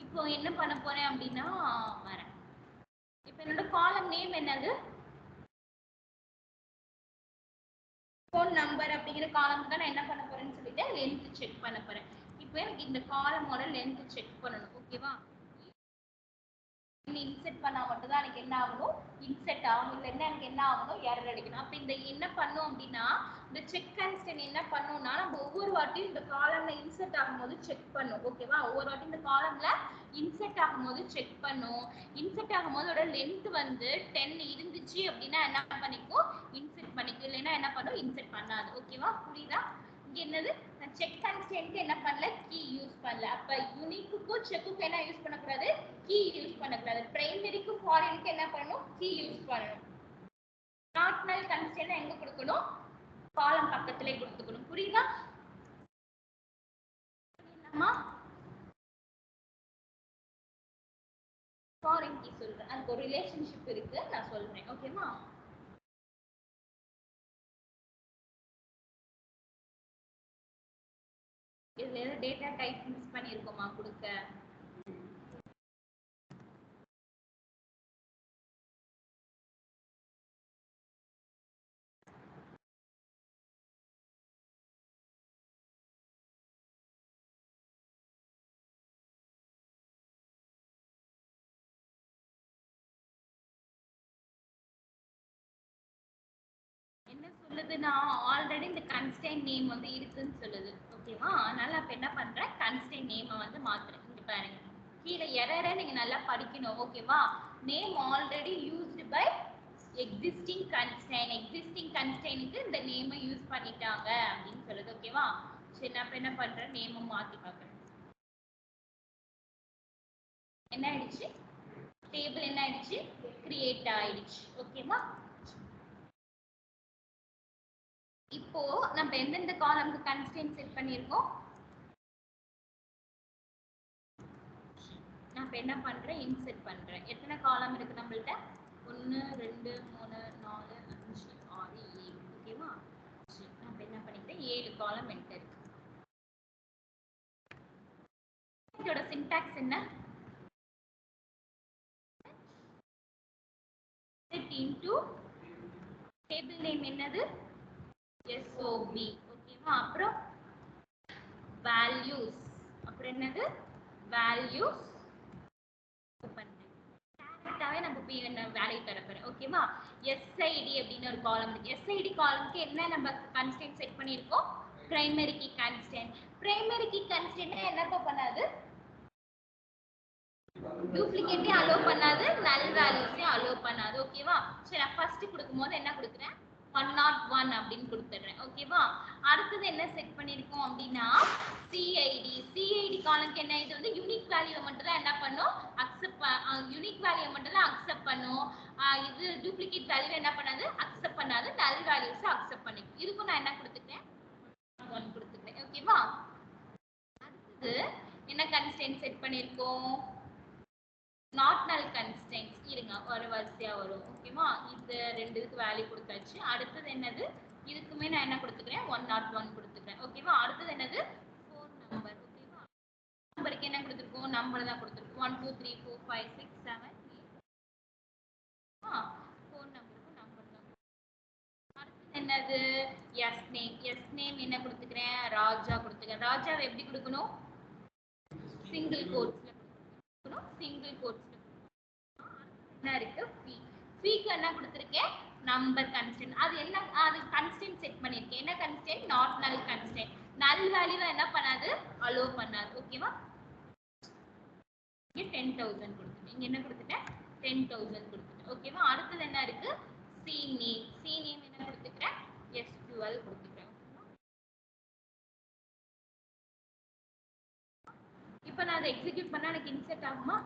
இப்போ என்ன பண்ண போறேன் அப்படின்னா வரேன். இப்போ என்னோட காலம் நேம் என்னது? ஃபோன் நம்பர் அப்படிங்கிற காலம்க்கு நான் என்ன பண்ண போறேன்னு சொல்லிட்டு லென்த் செக் பண்ண போறேன். இப்போ எனக்கு இந்த காலமோட லென்த் செக் பண்ணணும். ஓகேவா? இன்செர்ட் பண்ணா மட்டும் தான் எனக்கு என்ன ஆகணும்? இன்செர்ட் ஆகும். இல்லைன்னா எனக்கு என்ன ஆகணும்? எரர் அடிக்கணும். அப்போ இந்த என்ன பண்ணும் அப்படின்னா இந்த செக் கன்ஸ்டன்ட் என்ன பண்ணும்னா நம்ம ஒவ்வொரு வாட்டியும் இந்த காலம்ல இன்செர்ட் ஆகும்போது செக் பண்ணும். ஓகேவா? ஒவ்வொரு வாட்டியும் இந்த காலம்ல இன்செர்ட் ஆகும்போது செக் பண்ணும். இன்செர்ட் ஆகும்போது அதோட லென்த் வந்து 10 இருந்துச்சு அப்படின்னா என்ன பண்ணிக்கும்? இன்செர்ட் பண்ணிக்கும். இல்லைன்னா என்ன பண்ணும்? இன்செர்ட் பண்ணாது. ஓகேவா? புரியுதா? இங்க என்னது? நான் செக் கன்ஸ்டன்ட்க்கு என்ன பண்ணல? கீ யூஸ் பண்ணல. அப்ப யூனிக்குக்கும் செக்குக்கும் என்ன யூஸ் பண்ணக்கூடாது? கீ யூஸ் பண்ணக்கூடாது. பிரைமரிக்கும் ஃபாரினுக்கும் என்ன பண்ணணும்? கீ யூஸ் பண்ணணும். நாட் நல் கன்ஸ்டன்ட் எங்க கொடுக்கணும்? காலம் பக்கத்திலே கொடுத்துக்கணும். புரியுதா? ஃபாரின் கீ சொல்றேன், அதுக்கு ஒரு ரிலேஷன்ஷிப் இருக்கு, நான் சொல்றேன். ஓகேவா? இதுல ஏதாவது டேட்டா டைப் மிஸ் பண்ணிருக்கோமா கொடுக்க? என்ன சொல்லுதுன்னா ஆல்ரெடி இந்த கன்ஸ்டன்ட் நேம் வந்து இருக்குன்னு சொல்லுது. ஓகேவா? அதனால அப்ப என்ன பண்றேன், கன்ஸ்டன்ட் நேமை வந்து மாத்துறேன். இங்க பாருங்க, கீழே எரரை நீங்க நல்லா படிக்கணும். ஓகேவா? Name already used by existing constant, existing கன்ஸ்டன்ட்க்கு இந்த நேமை யூஸ் பண்ணிட்டாங்க அப்படின்னு சொல்லுது. ஓகேவா? சரி, நான் என்ன பண்றேன், நேமை மாத்தி பார்க்கறேன். என்ன ஆயிடுச்சு, டேபிள் என்ன ஆயிடுச்சு, கிரியேட் ஆயிடுச்சு. ஓகேவா? இப்போ நம்ம எந்தெந்த காலம்க்கு கன்ஸ்டன்ட் செட் பண்ணிருக்கோம், நான் என்ன பண்றேன், இன்செர்ட் பண்றேன். எத்தனை காலம் இருக்கு நம்மள்ட்ட, 1 2 3 4 5 6 7. ஓகேவா? நான் என்ன பண்ணிக்கிறேன், 7 காலம் என்கிட்ட இருக்கு. இதோட சின்டாக்ஸ் என்ன, set into டேபிள் நேம் என்னது, SOB. ஓகேவா? அப்புறம் values, அப்புறம் என்னது, values டேரக்டாவே நம்ம என்ன வேல்யூ தர போறோம். ஓகேவா? SID அப்படின்னு ஒரு காலம் இருக்கு. SID காலம்க்கு என்ன நம்ம கன்ஸ்டன்ட் செட் பண்ணிருக்கோம், primary key constant. Primary key constant என்னப்பா பண்ணாது, டூப்ளிகேட்டே அலோ பண்ணாது, நல் வேல்யூஸே அலோ பண்ணாது. ஓகேவா? சரி, நான் ஃபர்ஸ்ட் கொடுக்கும்போது என்ன கொடுக்குறேன், 101 அப்படின்னு கொடுத்துறேன். ஓகேவா? அடுத்தது என்ன செட் பண்ணிருக்கோம் அப்படின்னா சிஐடி. சிஐடி காலம்க்கு என்ன, இது வந்து யூனிக் வேல்யூ மட்டும் தான் என்ன பண்ணும், அக்செப்ட், யூனிக் வேல்யூ மட்டும் தான் அக்செப்ட் பண்ணும். இது டூப்ளிகேட் வேல்யூ என்ன பண்ணாது, அக்செப்ட் பண்ணாது, நல் வேல்யூஸ் அக்செப்ட் பண்ணிக்கும். இதுக்கும் நான் என்ன கொடுத்துட்டேன், 1 கொடுத்துட்டேன். ஓகேவா? அடுத்தது என்ன கன்ஸ்டன்ட் செட் பண்ணிருக்கோம், நாட் நல் கன்ஸ்டன்ட்ஸ். இருங்க, ஒரு வரிசையா வரும். ஓகேவா? இது ரெண்டுக்கு வேல்யூ கொடுத்தாச்சு. அடுத்தது என்னது, இதுக்குமே நான் என்ன கொடுத்துக்கிறேன், 101 கொடுத்துக்கிறேன். ஓகேவா? அடுத்தது என்னது, ஃபோன் நம்பர். ஓகேவா? நம்பருக்கு என்ன கொடுத்துருக்கோம், நம்பர் தான் கொடுத்துருக்கோம். 1 2 3 4 5 6 7 8. ஃபோன் நம்பருக்கு நம்பர் தான். அடுத்தது என்னது, எஸ் நேம். எஸ் நேம் என்ன கொடுத்துக்கிறேன், ராஜா கொடுத்துக்கிறேன். ராஜாவை எப்படி கொடுக்கணும், சிங்கிள் கோட்ஸ்ல கொடுக்கணும், சிங்கிள் கோட்ஸ்ல. என்ன இருக்கு, ஃபீ. ஃபீக்கு என்ன கொடுத்திருக்கேன், நம்பர் கன்ஸ்டன்ட். அது என்ன, அது கன்ஸ்டன்ட் செட் பண்ணிருக்கேன். என்ன கன்ஸ்டன்ட், நாட் நல் கன்ஸ்டன்ட். நல் வேல்யூ என்ன பண்ணாது, அலோ பண்ணாது. ஓகேவா? இங்க 10,000 கொடுத்துட்டேன். இங்க என்ன கொடுத்துட்டேன், 10,000 கொடுத்துட்டேன். ஓகேவா? அடுத்தது என்ன இருக்கு, சி நேம். சி நேம் என்ன கொடுத்துக்கிறேன், S12 கொடுத்துக்கிறேன். இப்போ நான் அதை எக்ஸிக்யூட் பண்ணா எனக்கு இன்செர்ட் ஆகுமா,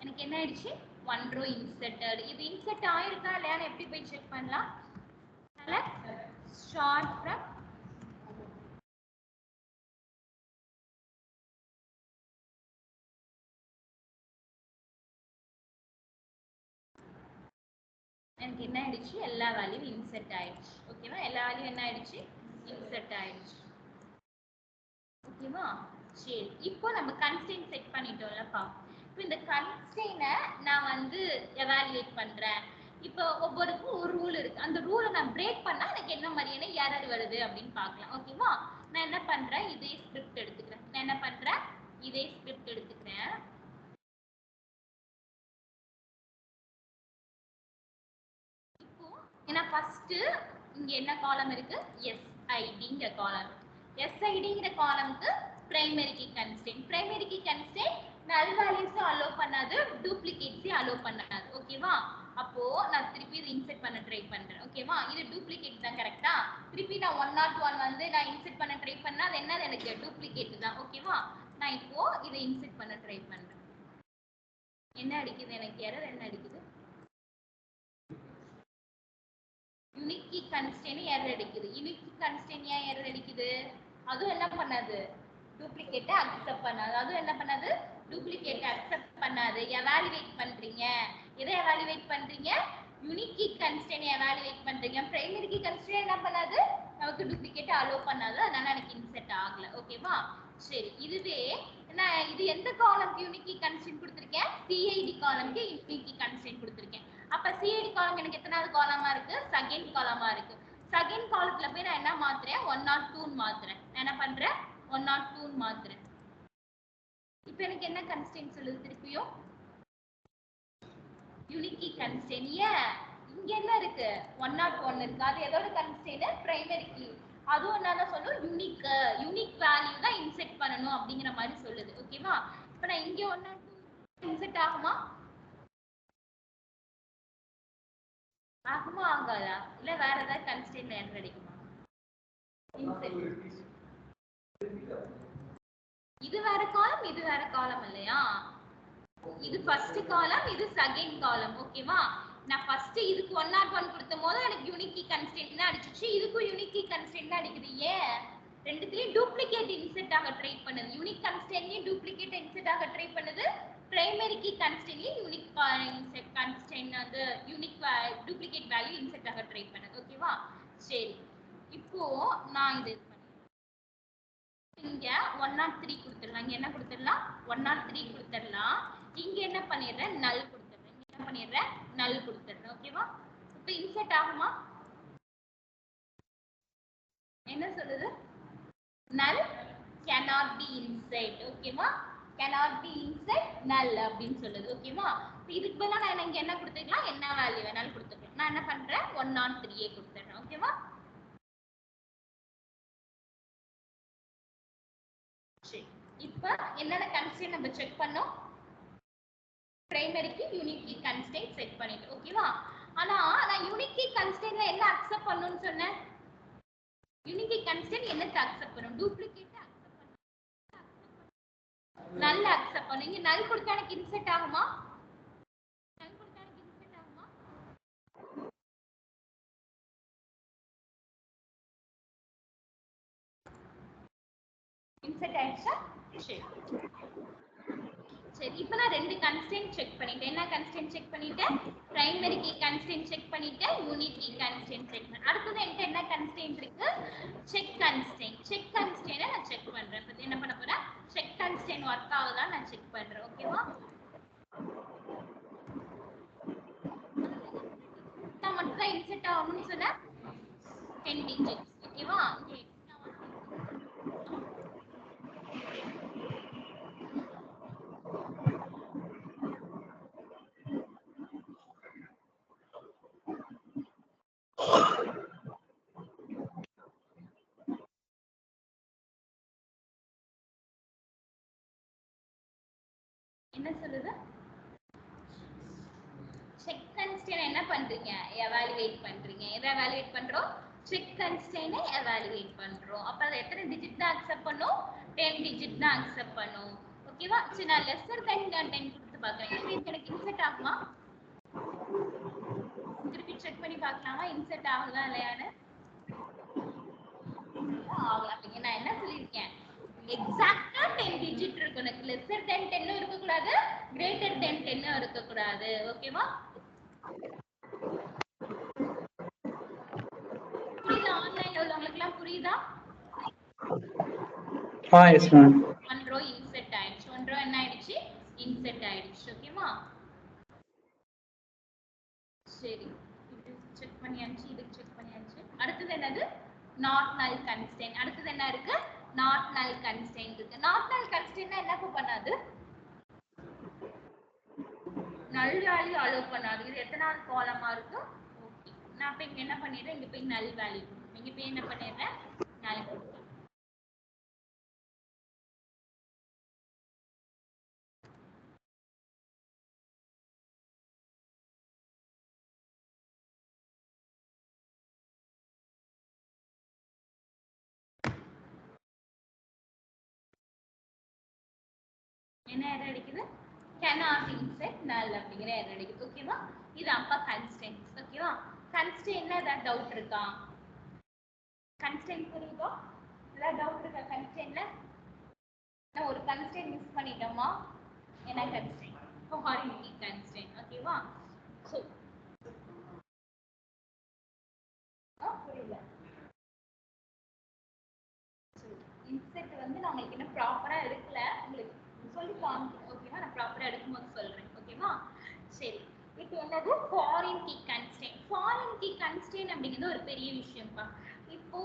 எனக்கு என்ன ஆயிடுச்சு, 1 row inserted. இது இன்செர்ட் ஆயிருக்கா இல்லையான்னு எப்படி போய் செக் பண்ணலாம், select short from எனக்கு என்ன ஆயிடுச்சு, எல்லா வேல்யூவும் இன்செர்ட் ஆயிடுச்சு. ஓகேவா? எல்லா வேல்யூவும் என்ன ஆயிடுச்சு, இன்செர்ட் ஆயிடுச்சு. ஓகேவா? சரி, இப்போ நம்ம கன்ஸ்டன்ட் செட் பண்ணிட்டோம்லப்பா. இப்போ இந்த கன்ஸ்டன்ட்டை நான் வந்து எவாலுவேட் பண்றேன். இப்போ ஒவ்வொருக்கும் ஒரு ரூல் இருக்கு. அந்த ரூலை நான் பிரேக் பண்ணா எனக்கு என்ன மாதிரியான எரர் வருது அப்படின்னு பார்க்கலாம். ஓகேவா? நான் என்ன பண்றேன், இதே ஸ்கிரிப்ட் எடுத்துக்கிறேன். நான் என்ன பண்றேன், இதே ஸ்கிரிப்ட் எடுத்துக்கிறேன். இப்போ ஏன்னா ஃபர்ஸ்ட் இங்க என்ன காலம் இருக்கு, SIDங்கிற காலம். SIDங்கிற காலம்க்கு primary key constant. Primary key constant null values allow பண்ணாது, டூப்ளிகேட்ஸ் அலோ பண்ணாது. ஓகேவா? அப்போ நான் திருப்பி இதை இன்செர்ட் பண்ண ட்ரை பண்றேன். ஓகேவா? இது டூப்ளிகேட் தான், கரெக்ட்டா? திருப்பி நான் 101 வந்து நான் இன்செர்ட் பண்ண ட்ரை பண்ணா அது என்னது, எனக்கு டூப்ளிகேட் தான். ஓகேவா? நான் இப்போ இதை இன்செர்ட் பண்ண ட்ரை பண்றேன். என்ன அடிக்குது? எனக்கு எரர் என்ன அடிக்குது? யூனிக் கீ கன்ஸ்டெய்ன் எரர் அடிக்குது. யூனிக் கீ கன்ஸ்டெய்ன் ஏன் எரர் அடிக்குது? அதுவும் என்ன பண்ணாது? டூப்ளிகேட் அக்செப்ட் பண்ணாது. அதுவும் என்ன பண்ணாது? டூப்ளிகேட் அக்செப்ட் பண்ணாது. எவாலுவேட் பண்றீங்க. எதை எவாலுவேட் பண்றீங்க? யூனிக் கீ கன்ஸ்டெய்ன் எவாலுவேட் பண்றீங்க. பிரைமரி கீ கன்ஸ்டெய்ன் என்ன பண்ணாது? நமக்கு டூப்ளிகேட் அலோ பண்ணாது. அதனால எனக்கு இன்செர்ட் ஆகல. ஓகேவா? சரி, இதுவே நான் இது எந்த காலம்க்கு யூனிக் கீ கன்ஸ்டெய்ன் கொடுத்திருக்கேன்? CID காலம்க்கு யூனிக் கீ கன்ஸ்டெய்ன் கொடுத்திருக்கேன். அப்ப CID காலம் எனக்கு எத்தனாவது காலமா இருக்கு? செகண்ட் காலமா இருக்கு. செகண்ட் காலத்துல போய் நான் என்ன மாத்துறேன்? 102 மாத்துறேன். நான் என்ன பண்றேன்? 102 மாத்துறேன். இப்போ எனக்கு என்ன கன்ஸ்டெய்ன் சொல்லுது? திருப்பியும் யூனிக் கீ கன்ஸ்டெய்ன். ஏன் இங்க என்ன இருக்கு? 101 இருக்கு. அது எதோட கன்ஸ்டெய்ன்? Primary key. அதுவும் என்னதான் சொல்லும்? யூனிக் வேல்யூ தான் இன்செர்ட் பண்ணணும் அப்படிங்கிற மாதிரி சொல்லுது. ஓகேவா? இப்போ நான் இங்க 102 இன்செர்ட் ஆகுமா? ஆகுமா ஆகாதா? இல்ல வேற ஏதாவது கன்ஸ்டெய்ன் எரர் அடிக்குமா? இன்செர்ட். இது வேற காலம், இது வேற காலம் இல்லையா? இது ஃபர்ஸ்ட் காலம், இது செகண்ட் காலம். ஓகேவா? நான் ஃபர்ஸ்ட் இதுக்கு 101 கொடுத்தபோது எனக்கு யூனிக் கீ கன்ஸ்டெய்ன் தான் அடிச்சிச்சு. இதுக்கும் யூனிக் கீ கன்ஸ்டெய்ன் தான் அடிக்குது. ஏன்? ரெண்டுத்துலயும் டூப்ளிகேட் இன்செர்ட் ஆக ட்ரை பண்ணுது. யூனிக் கன்ஸ்டெய்ன்லயும் டூப்ளிகேட் இன்செர்ட் ஆக ட்ரை பண்ணுது. பிரைமரி கீ கன்ஸ்டெய்ன்லயும் யூனிக் இன்செர்ட் கன்ஸ்டெய்ன் அது யூனிக் டூப்ளிகேட் வேல்யூ இன்செர்ட் ஆக ட்ரை பண்ணுது. ஓகேவா? சரி, இப்போ நான் இது இங்க 103 கொடுத்துடலாம். இங்க என்ன கொடுத்துடலாம்? 103 கொடுத்துடலாம். இங்க என்ன பண்ணிடுறேன்? நல் கொடுத்துடுறேன். இங்க என்ன பண்ணிடுறேன்? நல் கொடுத்துடுறேன். ஓகேவா? இப்போ இன்செர்ட் ஆகுமா? என்ன சொல்லுது? நல் cannot be insert. ஓகேவா? cannot be insert null அப்படின்னு சொல்லுது. ஓகேவா? இதுக்கு பதிலா நான் இங்க என்ன கொடுத்துக்கலாம்? என்ன வேல்யூ வேணாலும் கொடுத்துக்கலாம். நான் என்ன பண்றேன்? 103 கொடுத்துறேன். ஓகேவா? சரி, இப்போ என்னென்ன கன்ஸ்டெய்ன் நம்ம செக் பண்ணோம்? பிரைமரிக்கு யூனிக் கீ கன்ஸ்டெய்ன் செட் பண்ணிட்டு. ஓகேவா? ஆனா நான் யூனிக் கீ கன்ஸ்டெய்ன்ல என்ன அக்செப்ட் பண்ணனும்னு சொன்னேன்? யூனிக் கீ கன்ஸ்டெய்ன் என்னத்தை அக்செப்ட் பண்ணும்? டூப்ளிகேட் அக்செப்ட் பண்ணும். நல் அக்செப்ட் பண்ணும். இங்க நல் கொடுத்தா எனக்கு இன்செர்ட் ஆகுமா? நல் கொடுத்தா எனக்கு இன்செர்ட் ஆகுமா? இன்செர்ட் ஆயிடுச்சா? சரி சரி, இப்போ நான் ரெண்டு கன்ஸ்டெய்ன் செக் பண்ணிட்டேன். என்ன கன்ஸ்டெய்ன் செக் பண்ணிட்டேன்? பிரைமரி கீ கன்ஸ்டெய்ன் செக் பண்ணிட்டேன். யூனிக் கீ கன்ஸ்டெய்ன் செக் பண்ணேன். அடுத்து என்கிட்ட என்ன கன்ஸ்டெய்ன் இருக்கு? செக் கன்ஸ்டெய்ன். செக் கன்ஸ்டெய்னை நான் செக் பண்றேன். இப்போ என்ன பண்ண போறேன்? செக் கன்ஸ்டெய்ன் ஒர்க் ஆகுதா நான் செக் பண்றேன். ஓகேவா? நான் மட்டும் தான் இன்செர்ட் ஆகணும்னு சொன்னேன். 10 டிஜிட்ஸ். ஓகேவா? என்ன சொல்லுது? செக் கன்ஸ்டெய்ன் என்ன பண்றீங்க? எவாலுவேட் பண்றீங்க. எதை எவாலுவேட் பண்றோம்? செக் கன்ஸ்டெய்னை எவாலுவேட் பண்றோம். அப்ப அது எத்தனை டிஜிட் தான் அக்செப்ட் பண்ணும்? 10 டிஜிட் தான் அக்செப்ட் பண்ணும். ஓகேவா? சரி, நான் லெஸ்ஸர் தென் 10 கொடுத்து பார்க்கறேன். இப்போ எனக்கு இன்செர்ட் ஆகுமா? திருப்பி செக் பண்ணி பார்க்கலாமா இன்செர்ட் ஆகுதா இல்லையான்னு? ஆகல. அப்ப நான் என்ன சொல்லியிருக்கேன்? எக்ஸாக்ட்டா 10 டிஜிட் இருக்கணும். லெஸ்ஸர் தென் 10 இருக்க கூடாது, கிரேட்டர் தென் 10 இருக்க கூடாது. ஓகேவா? புரியுதா? ஆன்லைன்ல உள்ளவங்களுக்குலாம் புரியுதா? Yes ma'am. 1 ரோ இன்செர்ட் ஆயிடுச்சு. 1 ரோ என்ன ஆயிடுச்சு? இன்செர்ட் ஆயிடுச்சு. ஓகேவா? சரி, இது செக் பண்ணியாச்சு, இது செக் பண்ணியாச்சு. அடுத்தது என்னது? நாட் நல் கன்ஸ்டெய்ன். அடுத்தது என்ன இருக்கு? நாட் நல் கன்ஸ்டெய்ன் இருக்கு. நாட் நல் கன்ஸ்டெய்ன்னா என்ன பண்ணாது? நல் வேல்யூ அலோ பண்ணாது. இது எத்தனாவது காலமா இருக்கு? ஓகே, நான் இப்ப இங்க என்ன பண்ணிடுறேன்? இங்க போய் நல் வேல்யூ கொடுப்பேன். இங்க போய் என்ன பண்ணிடுறேன்? நல் கொடுப்பேன். என்ன எரர் அடிக்குது? cannot insert null அப்படிங்கிற error அடிக்குது. ஓகேவா? இது அப்ப constraints. ஓகேவா? constraintல ஏதாவது டவுட் இருக்கா? constraint புரியுதா? ஏதாவது டவுட் இருக்கா constraintல? நான் ஒரு constraint மிஸ் பண்ணிட்டோமா? என்ன constraint? foreign key constraint. ஓகேவா? So புரியல. இன்செட் வந்து நான் உங்களுக்கு என்ன ப்ராப்பரா எடுக்கல, உங்களுக்கு சொல்லி காமிக்கிறேன். ஓகேவா? நான் ப்ராப்பரா எடுக்கும்போது சொல்றேன். ஓகேவா? சரி, இப்போ என்னது foreign key constraint. Foreign key constraint அப்படிங்கிறது ஒரு பெரிய விஷயம்ப்பா. இப்போ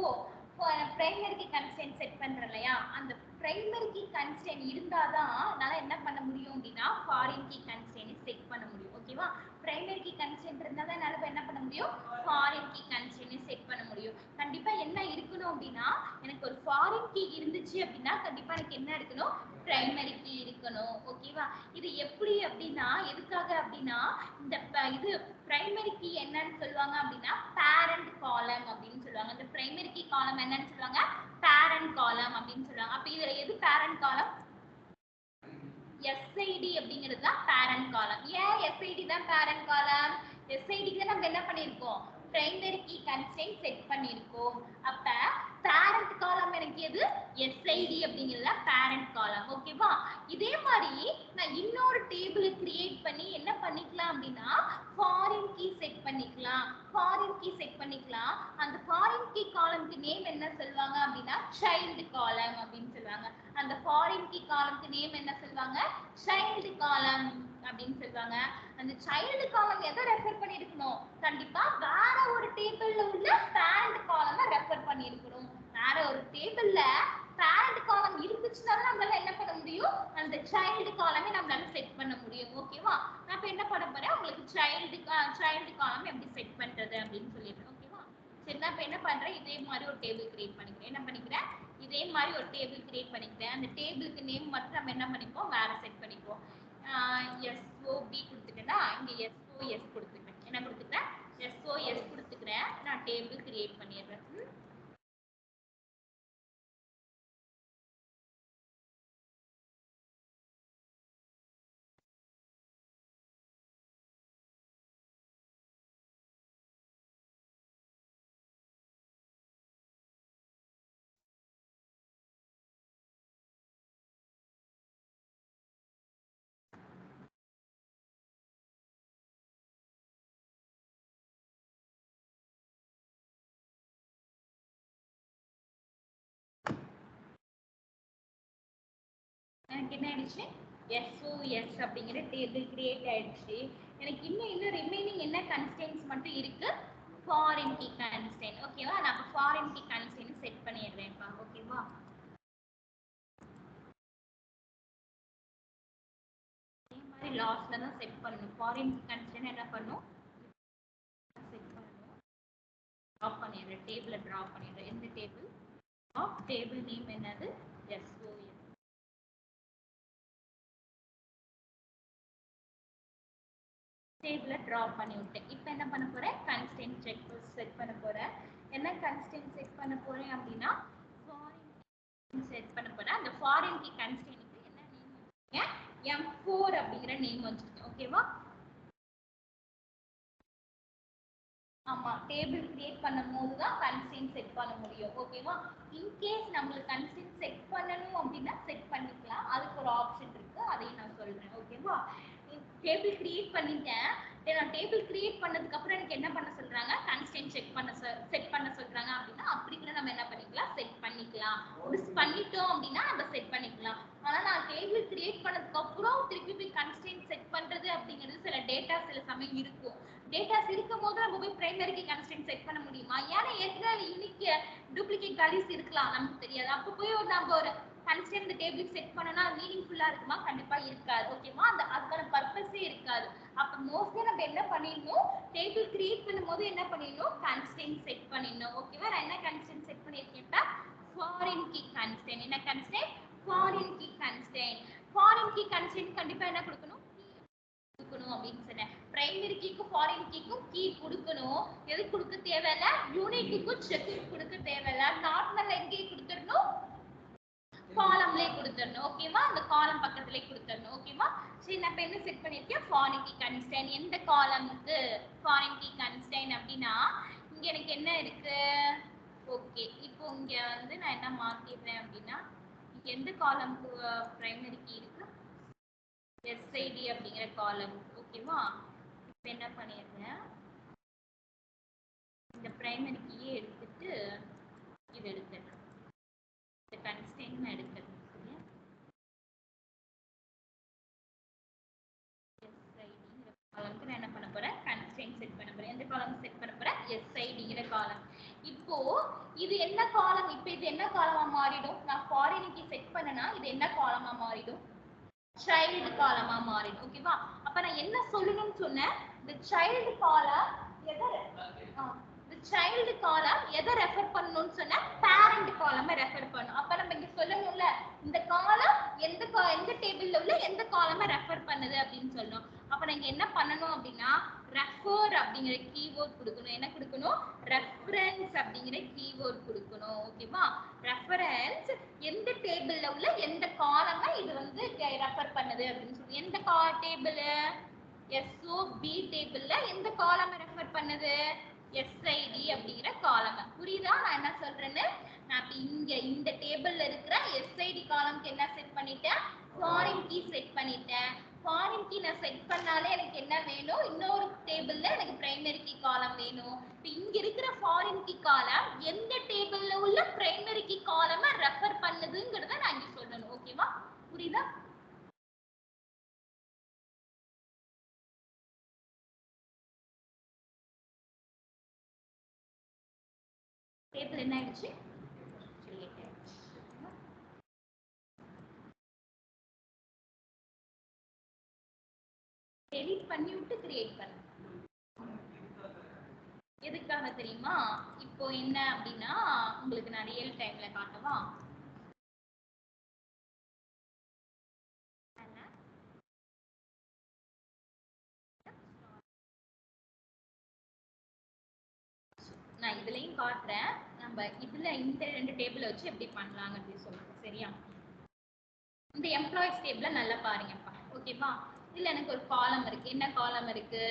பிரைமரி கீ கன்ஸ்ட்ரெயின்ட் செட் பண்றேன் இல்லையா, அந்த பிரைமரி கீ கன்ஸ்ட்ரெயின்ட் இருந்தாதான் நான் என்ன பண்ண முடியும் அப்படின்னா ஃபாரின் கீ கன்ஸ்ட்ரெயின்ட் செட் பண்ண முடியும். ஓகேவா? பிரைமரி கீ கன்ஸ்ட்ரெயின்ட் இருந்தாதான் என்னால என்ன பண்ண முடியும், ஃபாரின் கீ கன்ஸ்ட்ரெயின்ட் செட் பண்ண முடியும். கண்டிப்பா என்ன இருக்கணும் அப்படின்னா, எனக்கு ஒரு ஃபாரின் கீ இருந்துச்சு அப்படின்னா கண்டிப்பா எனக்கு என்ன இருக்கணும், பிரைமரி கீ இருக்கணும். ஓகேவா? இது எப்படி அப்படின்னா, எதுக்காக அப்படின்னா, இந்த இது பிரைமரி கீ என்னன்னு சொல்லுவாங்க அப்படின்னா பேரண்ட் காலம் அப்படின்னு சொல்லுவாங்க. இந்த பிரைமரி கீ காலம் என்னன்னு சொல்லுவாங்க, பேரண்ட் காலம் அப்படின்னு சொல்லுவாங்க. அப்ப இதுல எது பேரண்ட் காலம்? SID அப்படிங்கிறது தான் பேரண்ட் காலம். ஏன் SID தான் பேரண்ட் காலம்? SID-க்கு நம்ம என்ன பண்ணிருக்கோம், பிரைமரி கீ கன்ஸ்ட்ரெயின்ட் செட் பண்ணிருக்கோம். அப்ப பேரண்ட் காலம் எனக்கு எது, SID அப்படிங்கிறது பேரண்ட் காலம். ஓகேவா? இதே மாதிரி நான் இன்னொரு டேபிள் கிரியேட் பண்ணி என்ன பண்ணிக்கலாம் அப்படின்னா ஃபாரின் கீ செட் பண்ணிக்கலாம். ஃபாரின் கீ செட் பண்ணிக்கலாம். அந்த ஃபாரின் கீ காலம்க்கு நேம் என்ன சொல்லுவாங்க அப்படின்னா சைல்டு காலம் அப்படின்னு சொல்லுவாங்க. அந்த ஃபாரின் கீ காலம்க்கு நேம் என்ன சொல்லுவாங்க, சைல்டு காலம் அப்படின்னு சொல்லுவாங்க. அந்த சைல்டு காலம் எதை ரெஃபர் பண்ணிருக்கணும், கண்டிப்பா வேற ஒரு டேபிள்ல உள்ள பேரண்ட் காலமை ரெஃபர் பண்ணிருக்கணும். வேற ஒரு டேபிள்ல பேரண்ட் காலம் இருந்துச்சுன்னா நம்மளால என்ன பண்ண முடியும், அந்த சைல்டு காலமே நம்மளால செட் பண்ண முடியும். ஓகேவா? நான் இப்ப என்ன பண்ண போறேன், உங்களுக்கு சைல்டு காலம் எப்படி செட் பண்றது அப்படின்னு சொல்லிடுறேன். ஓகேவா? சரி, நான் இப்ப என்ன பண்றேன், இதே மாதிரி ஒரு டேபிள் கிரியேட் பண்ணிக்கிறேன். என்ன பண்ணிக்கிறேன், இதே மாதிரி ஒரு டேபிள் கிரியேட் பண்ணிக்கிறேன். அந்த டேபிளுக்கு நேம் மட்டும் நம்ம என்ன பண்ணிப்போம், வேற செட் பண்ணிப்போம். SOB கொடுத்துட்டேன்னா இங்க SOS கொடுத்துக்கிறேன். என்ன கொடுத்துக்கிறேன், SOS கொடுத்துக்கிறேன். நான் டேபிள் கிரியேட் பண்ணிடுறேன். எனக்கு என்ன ஆயிடுச்சு, SOS அப்படிங்கிற டேபிள் கிரியேட் ஆயிடுச்சு. எனக்கு இன்னும் ரிமைனிங் என்ன கன்ஸ்ட்ரெயின்ட்ஸ் மட்டும் இருக்கு, ஃபாரின் கீ கன்ஸ்ட்ரெயின்ட். ஓகேவா? நான் அப்ப ஃபாரின் கீ கன்ஸ்ட்ரெயின்ட் செட் பண்ணிடுறேன்ப்பா. ஓகேவா? அதே மாதிரி லாஸ்ட்ல தான் செட் பண்ணணும். ஃபாரின் கீ கன்ஸ்ட்ரெயின்ட் என்ன பண்ணும், செட் பண்ணணும். டிராப் பண்ணிடுறேன், டேபிள டிராப் பண்ணிடுறேன். எந்த டேபிள், டேபிள் நேம் என்னது, SOS. டேபிள டிராப் பண்ணி விட்டேன். இப்போ என்ன பண்ண போறேன், கன்ஸ்ட்ரெயின்ட் செட் பண்ண போறேன். என்ன கன்ஸ்ட்ரெயின்ட் செட் பண்ண போறேன் அப்படின்னா ஃபாரின் செட் பண்ண போறேன். அந்த ஃபாரின் கீ கன்ஸ்ட்ரெயின்ட்க்கு என்ன நேம் வச்சிருக்கேன், M4 அப்படிங்கிற நேம் வச்சிருக்கேன். ஓகேவா? ஆமா, டேபிள் கிரியேட் பண்ணும்போது தான் கன்ஸ்ட்ரெயின்ட் செட் பண்ண முடியும். ஓகேவா? இன்கேஸ் நம்மளுக்கு கன்ஸ்ட்ரெயின்ட் செட் பண்ணணும் அப்படின்னா செட் பண்ணிக்கலாம். அதுக்கு ஒரு ஆப்ஷன் இருக்கு, அதையும் நான் சொல்றேன். ஓகேவா? டேபிள் கிரியேட் பண்ணிட்டேன். நான் டேபிள் கிரியேட் பண்ணதுக்கு அப்புறம் எனக்கு என்ன பண்ண சொல்றாங்க, கன்ஸ்ட்ரெயின்ட் செட் பண்ண சொல்றாங்க அப்படின்னா அப்படி கூட நம்ம என்ன பண்ணிக்கலாம், செட் பண்ணிக்கலாம். மிஸ் பண்ணிட்டோம் அப்படின்னா நம்ம செட் பண்ணிக்கலாம். ஆனா நான் டேபிள் கிரியேட் பண்ணதுக்கு அப்புறம் திருப்பி போய் கன்ஸ்ட்ரெயின்ட் செட் பண்றது அப்படிங்கிறது சில டேட்டா சில சமயம் இருக்கும். டேட்டாஸ் இருக்கும் போது நம்ம போய் பிரைமரிக்கு கன்ஸ்ட்ரெயின்ட் செட் பண்ண முடியுமா, ஏன்னா ஏற்கனவே யூனிக் டூப்ளிகேட் வேல்யூஸ் இருக்கலாம், நமக்கு தெரியாது. அப்ப போய் நம்ம ஒரு கன்ஸ்ட்ரெயின்ட் டேபிள் செட் பண்ணனா மீனிங்ஃபுல்லா இருக்குமா, கண்டிப்பா இருக்காது. ஓகேவா? அதுக்கான பர்பஸே இருக்காது. அப்ப மோஸ்ட்லி நம்ம என்ன பண்ணிடணும், டேபிள் கிரியேட் பண்ணும்போது என்ன பண்ணிடணும், கன்ஸ்ட்ரெயின்ட் செட் பண்ணிடணும். ஓகேவா? நான் என்ன கன்ஸ்ட்ரெயின்ட் செட் பண்ணிருக்கேன்டா, ஃபாரின் கீ கன்ஸ்ட்ரெயின்ட். என்ன constraint, foreign key constraint. Foreign key constraint கண்டிப்பா என்ன கொடுக்கணும், கொடுக்கணும் அப்படின்னு சொன்னேன். பிரைமரி கீக்கும் ஃபாரின் கீக்கும் கீ கொடுக்கணும். எது கொடுக்க தேவையில்ல, யூனிக்குக்கும் செக் கொடுக்க தேவையில்ல. நார்மல் எங்கே கொடுத்துடணும், காலம்லயே கொடுத்துடணும். ஓகேவா? அந்த காலம் பக்கத்துலயே கொடுத்துடணும். ஓகேவா? சரி, நான் இப்ப என்ன செட் பண்ணிருக்கேன்? Foreign key constant. எந்த காலம்க்கு ஃபாரின் கீ கன்ஸ்டன்ட் அப்படின்னா இங்க எனக்கு என்ன இருக்கு? ஓகே, இப்போ இங்க வந்து நான் என்ன மாத்திடுறேன் அப்படின்னா இங்க எந்த காலம்க்கு பிரைமரி கீ இருக்கு? எஸ்ஐடி அப்படிங்கிற காலம். ஓகேவா? இப்ப என்ன பண்ணிடுறேன்? இந்த பிரைமரி கீயை எடுத்துட்டு இது எடுத்துடுறேன். இந்த கன்ஸ்டன்ட் நான் எடுத்துடுறேன். காலம்க்கு நான் என்ன பண்ண போறேன்? கன்ஸ்டன்ட் செட் பண்ண போறேன். எந்த காலம் செட் பண்ண போறேன்? எஸ்ஐடிங்கிற காலம். இப்போ இது என்ன காலம்? இப்போ இது என்ன காலமா மாறிடும்? நான் ஃபாரின் கீ செட் பண்ணனா இது என்ன காலமா மாறிடும்? சைல்டு காலமா மாறிடும். ஓகேவா? அப்ப நான் என்ன சொல்லணும்னு சொன்னேன்? இந்த சைல்டு காலம் சைல்டு காலம் எதை ரெஃபர் பண்ணணும்னு சொன்னா பேரண்ட் காலமை ரெஃபர் பண்ணும். அப்ப நம்ம இங்க சொல்லணும்ல இந்த காலம் எந்த டேபிள்ல உள்ள எந்த காலமை ரெஃபர் பண்ணுது அப்படின்னு சொல்லணும். அப்ப நீங்க என்ன பண்ணணும் அப்படின்னா ரெஃபர் அப்படிங்கிற கீவேர்ட் கொடுக்கணும். என்ன கொடுக்கணும்? ரெஃபரன்ஸ் அப்படிங்கிற கீவேர்ட் கொடுக்கணும். ஓகேவா? ரெஃபரன்ஸ் எந்த டேபிள்ல உள்ள எந்த காலமை இது வந்து ரெஃபர் பண்ணுது அப்படின்னு சொல்லி எந்த டேபிள் SOB டேபிள்ல எந்த காலமை ரெஃபர் பண்ணுது? SID அப்படிங்கிற காலம். புரியுதா நான் என்ன சொல்றேன்னு? நான் இப்ப இங்க இந்த டேபிள்ல இருக்கிற SID காலம்க்கு என்ன செட் பண்ணிட்டேன்? ஃபாரின் கீ செட் பண்ணிட்டேன். ஃபாரின் கீ நான் செட் பண்ணாலே எனக்கு என்ன வேணும்? இன்னொரு டேபிள்ல எனக்கு பிரைமரி கீ காலம் வேணும். இப்ப இங்க இருக்கிற ஃபாரின் கீ காலம் எந்த டேபிள்ல உள்ள பிரைமரி கீ காலமை ரெஃபர் பண்ணுதுங்கிறத நான் இங்க சொல்லணும். ஓகேவா? புரியுதா? டேபிள் என்ன ஆயிடுச்சு? டெலீட் பண்ணி விட்டு கிரியேட் பண்ணு. எதுக்காக தெரியுமா? இப்போ என்ன அப்படின்னா உங்களுக்கு நான் ரியல் டைம்ல காட்டவா? நான் இதுலயும் காட்டுறேன். நம்ம இதுல இந்த ரெண்டு டேபிள் வச்சு எப்படி பண்ணலாங்க அப்படின்னு சொல்லுங்க. சரியா? இந்த எம்ப்ளாயிஸ் டேபிள நல்லா பாருங்கப்பா. ஓகேவா? இதுல எனக்கு ஒரு காலம் இருக்கு. என்ன காலம் இருக்கு?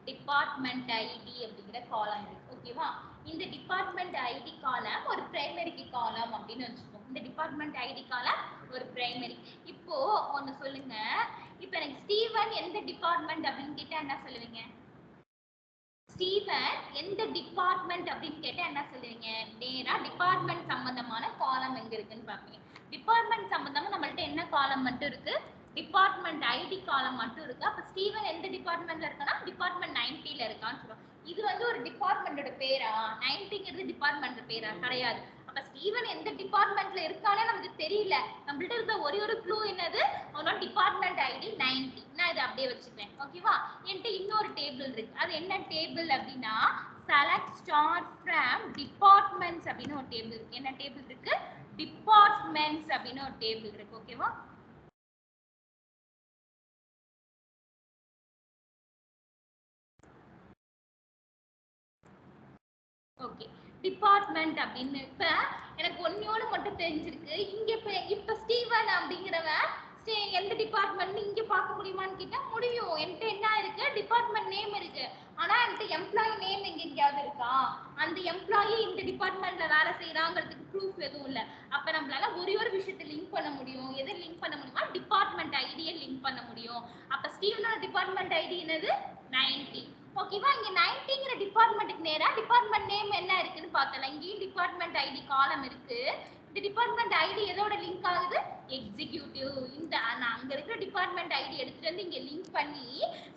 டிபார்ட்மெண்ட் ஐடி அப்படிங்கிற காலம் இருக்கு. ஓகேவா? இந்த டிபார்ட்மெண்ட் ஐடி காலம் ஒரு பிரைமரி கீ காலம் அப்படின்னு வச்சுக்கோங்க. இந்த டிபார்ட்மெண்ட் ஐடி காலம் ஒரு பிரைமரி. இப்போ ஒன்னு சொல்லுங்க. இப்போ எனக்கு ஸ்டீவன் எந்த டிபார்ட்மெண்ட் அப்படின்னு கேட்டா என்ன சொல்லுவீங்க? ஸ்டீவன் எந்த டிபார்ட்மெண்ட் அப்படின்னு கேட்டா என்ன சொல்லுவீங்க? நேரா டிபார்ட்மெண்ட் சம்பந்தமான காலம் எங்க இருக்குன்னு பாப்பீங்க. டிபார்ட்மெண்ட் சம்பந்தமா நம்மள்ட்ட என்ன காலம் மட்டும் இருக்கு? டிபார்ட்மெண்ட் ஐடி காலம் மட்டும் இருக்கு. அப்ப ஸ்டீவன் எந்த டிபார்ட்மெண்ட்ல இருக்கானா? டிபார்ட்மெண்ட் 90ல இருக்கான்னு சொல்றோம். இது வந்து ஒரு டிபார்ட்மெண்டோட பேரா? 90ங்கிறது டிபார்ட்மெண்ட் பேரா? கிடையாது. அப்ப ஸ்டீவன் எந்த டிபார்ட்மெண்ட்ல இருக்கானே நமக்கு தெரியல. நம்மள்ட்ட இருக்க ஒரே ஒரு க்ளூ என்னது? அவனோட டிபார்ட்மெண்ட் ஐடி 90. நான் இதை அப்படியே வச்சுக்கிறேன். ஓகேவா? என்கிட்ட இன்னொரு டேபிள் இருக்கு. அது என்ன டேபிள் அப்படின்னா செலக்ட் ஸ்டார் ஃப்ரம் டிபார்ட்மெண்ட்ஸ் அப்படின்னு ஒரு டேபிள் இருக்கு. என்ன டேபிள் இருக்கு? டிபார்ட்மெண்ட்ஸ் அப்படின்னு ஒரு டேபிள் இருக்கு. ஓகேவா? ஓகே, டிபார்ட்மெண்ட் அப்படின்னு இப்ப எனக்கு ஒன்னோடு மட்டும் தெரிஞ்சிருக்கு. இங்க இப்ப ஸ்டீவன் அப்படிங்கிறவன் எந்த டிபார்ட்மெண்ட் இங்க பார்க்க முடியுமான்னு கேட்டா முடியும். என்கிட்ட என்ன இருக்கு? டிபார்ட்மெண்ட் நேம் இருக்கு. ஆனா என்கிட்ட எம்ப்ளாயி நேம் எங்கேயாவது இருக்கா? அந்த எம்ப்ளாயி இந்த டிபார்ட்மெண்ட்ல வேலை செய்யறாங்கிறதுக்கு ப்ரூஃப் எதுவும் இல்ல. அப்ப நம்மளால ஒரே ஒரு விஷயத்தை லிங்க் பண்ண முடியும். எதை லிங்க் பண்ண முடியுமா? டிபார்ட்மெண்ட் ஐடியை லிங்க் பண்ண முடியும். அப்ப ஸ்டீவனோட டிபார்ட்மெண்ட் ஐடி என்னது? 90. ஓகேவா? இங்க 90ங்கிற டிபார்ட்மெண்ட்டுக்கு நேரா டிபார்ட்மெண்ட் நேம் என்ன இருக்குன்னு பார்த்தலாம். இங்கேயும் டிபார்ட்மெண்ட் ஐடி காலம் இருக்கு. இந்த டிபார்ட்மெண்ட் ஐடி எதோட லிங்க் ஆகுது? எக்ஸிக்யூட்டிவ். இந்த நான் அங்க இருக்கிற டிபார்ட்மெண்ட் ஐடி எடுத்துட்டு வந்து இங்க லிங்க் பண்ணி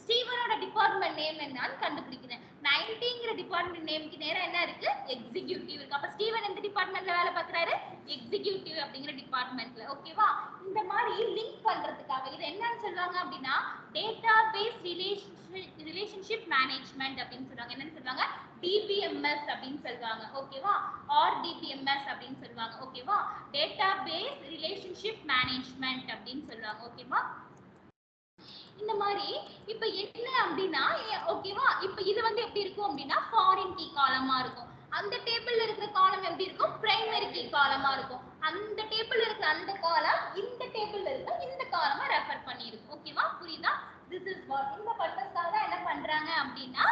ஸ்டீவனோட டிபார்ட்மெண்ட் நேம் என்னன்னு கண்டுபிடிக்கிறேன். 90ங்கிற டிபார்ட்மெண்ட் நேம்க்கு நேரா என்ன இருக்கு? எக்ஸிக்யூட்டிவ் இருக்கு. அப்ப ஸ்டீவன் எந்த டிபார்ட்மெண்ட்ல வேலை பார்க்கறாரு? எக்ஸிக்யூட்டிவ் அப்படிங்கிற டிபார்ட்மெண்ட்ல. ஓகேவா? இந்த மாதிரி லிங்க் பண்றதுக்காக இது என்னன்னு சொல்லுவாங்க அப்படின்னா டேட்டாபேஸ் ரிலேஷன்ஷிப் மேனேஜ்மெண்ட் அப்படின்னு சொல்றாங்க. என்னன்னு சொல்றாங்க? DBMS அப்படின்னு சொல்றாங்க. ஓகேவா? ஆர் DBMS அப்படின்னு சொல்றாங்க. ஓகேவா? டேட்டாபேஸ் ரிலேஷன்ஷிப் மேனேஜ்மெண்ட் அப்படின்னு சொல்றாங்க. ஓகேவா? இந்த மாதிரி இப்ப என்ன அப்படின்னா ஓகேவா? இப்ப இது வந்து எப்படி இருக்கும் அப்படின்னா ஃபாரின் கீ காலமா இருக்கும். அந்த டேபிள்ல இருக்கிற காலம் எப்படி இருக்கும்? பிரைமரி கீ காலமா இருக்கும். அந்த டேபிள் இருக்கிற அந்த காலம் இந்த டேபிள்ல இருக்க இந்த காலமா ரெஃபர் பண்ணிருக்கு. ஓகேவா? புரியுதா? திஸ் இஸ் வாட் இந்த பர்பஸ்க்காக தான் என்ன பண்றாங்க அப்படின்னா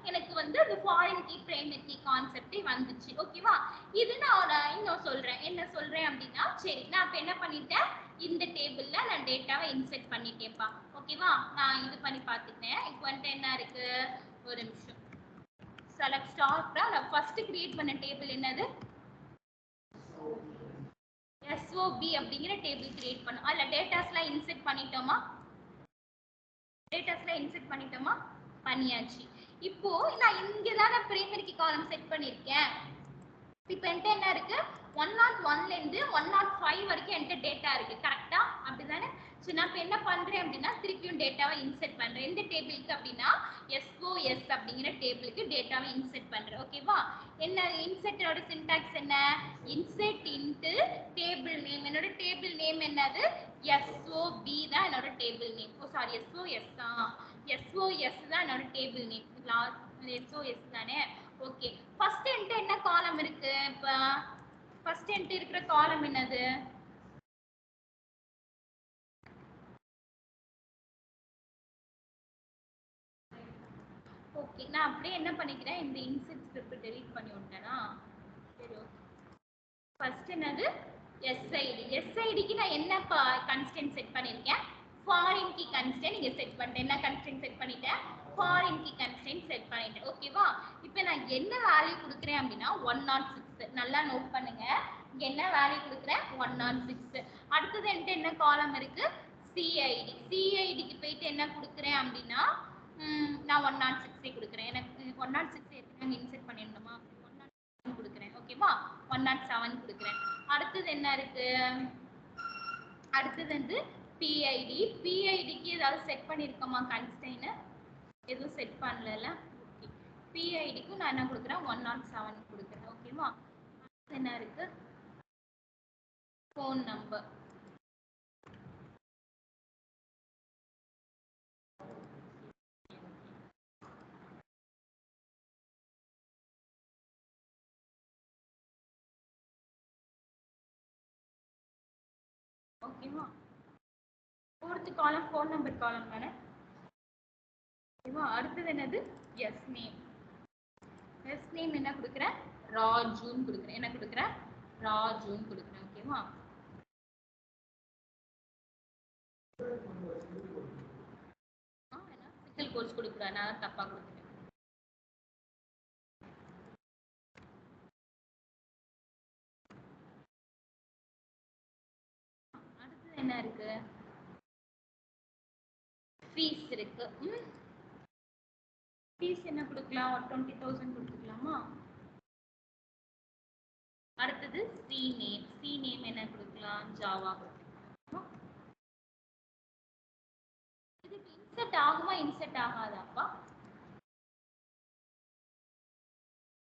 எனக்கு வந்து அந்த ஃபாரின் கீ பிரைமரி கீ கான்செப்டே வந்துச்சு. ஓகேவா? இது நான் இன்னும் சொல்றேன். என்ன சொல்றேன் அப்படின்னா சரி நான் இப்ப என்ன பண்ணிட்டேன் இந்த டேபிள்ல நான் டேட்டாவை இன்செர்ட் பண்ணிட்டேன்ப்பா. ஓகேவா? நான் இது பண்ணி பார்த்துட்டேன். இப்போ வந்துட்டு என்ன இருக்கு ஒரு நிமிஷம். செலக்ட் ஸ்டார் நான் ஃபர்ஸ்ட் கிரியேட் பண்ண டேபிள் என்னது SOB அப்படிங்கிற டேபிள் கிரியேட் பண்ணோம். அதுல டேட்டாஸ்லாம் இன்செர்ட் பண்ணிட்டோமா? டேட்டாஸ்லாம் இன்செர்ட் பண்ணிட்டோமா? பண்ணியாச்சு. இப்போ நான் இங்க தான பிரைமரி கீ காலம் செட் பண்ணிருக்கேன். இப்போ என்கிட்ட என்ன இருக்கு 101ல இருந்து 105 வரைக்கும் என்கிட்ட டேட்டா இருக்கு. கரெக்ட்டா? அப்படிதானே? சோ நான் இப்ப என்ன பண்றேன் அப்படின்னா திருப்பியும் டேட்டாவை இன்செர்ட் பண்றேன். எந்த டேபிளுக்கு அப்படின்னா SOS அப்படிங்கிற டேபிளுக்கு டேட்டாவை இன்செர்ட் பண்றேன். ஓகேவா? என்ன இன்செர்ட்டோட சின்டாக்ஸ் என்ன? Insert into table name. என்னோட டேபிள் நேம் என்னது? SOB தான் என்னோட டேபிள் நேம். ஓ சாரி SOS தான். SOS தான் என்னோட டேபிள் நேம். லாஸ்ட் SOS தானே? ஓகே. ஃபர்ஸ்ட் என்கிட்ட என்ன காலம் இருக்கு? இப்ப ஃபர்ஸ்ட் என்கிட்ட இருக்கிற காலம் என்னது? ஓகே நான் அப்படியே என்ன பண்ணிக்கிறேன் இந்த இன்செர்ட் ஸ்கிரிப்ட் டெலீட் பண்ணி விட்டேனா சரி ஓகே ஃபர்ஸ்ட் என்னது SIDக்கு நான் என்ன கன்ஸ்டன்ட் செட் பண்ணிருக்கேன் ஃபாரின் கீ கன்ஸ்டன்ட் இங்க செட் பண்ணிட்டேன் என்ன கன்ஸ்டன்ட் செட் பண்ணிட்டேன் ஃபாரின் கீ கன்ஸ்டன்ட் செட் பண்ணிட்டேன் ஓகேவா இப்போ நான் என்ன வேல்யூ கொடுக்குறேன் அப்படின்னா 106 நல்லா நோட் பண்ணுங்க இங்க என்ன வேல்யூ கொடுக்குறேன் 106 அடுத்தது என்கிட்ட என்ன காலம் இருக்கு CIDக்கு போயிட்டு என்ன கொடுக்குறேன் அப்படின்னா நான் 106 கொடுக்குறேன் எனக்கு 106 ஏற்கனவே இன்செர்ட் பண்ணிடணுமா 107 கொடுக்குறேன் ஓகேவா 107 கொடுக்குறேன் அடுத்தது என்ன இருக்கு அடுத்தது வந்து PIDக்கு ஏதாவது செட் பண்ணிருக்கோமா கன்ஸ்டெய்ன் எதுவும் செட் பண்ணல ஓகே PIDக்கு நான் என்ன கொடுக்குறேன் 107 கொடுக்குறேன் ஓகேவா அடுத்து என்ன இருக்கு ஃபோன் நம்பர் ஓகேவா ஃபோர்த் காலம் ஃபோன் நம்பர் காலம் தானே ஓகேவா அடுத்தது என்னது எஸ் நேம் என்ன கொடுக்குறேன் ராஜுன்னு கொடுக்குறேன் என்ன கொடுக்குறேன் ராஜுன்னு கொடுக்குறேன் ஓகேவா சிங்கிள் கோர்ஸ் கொடுக்குறேன் நான் தப்பா கொடுத்துட்டேன் அடுத்தது என்ன இருக்கு ஃபீஸ் இருக்கு ஃபீஸ் என்ன கொடுக்கலாம் 20,000 கொடுத்துக்கலாமா அடுத்தது சி நேம் என்ன கொடுக்கலாம் ஜாவா கொடுத்துக்கலாம் இதுக்கு இன்செர்ட் ஆகுமா இன்செர்ட் ஆகாதாப்பா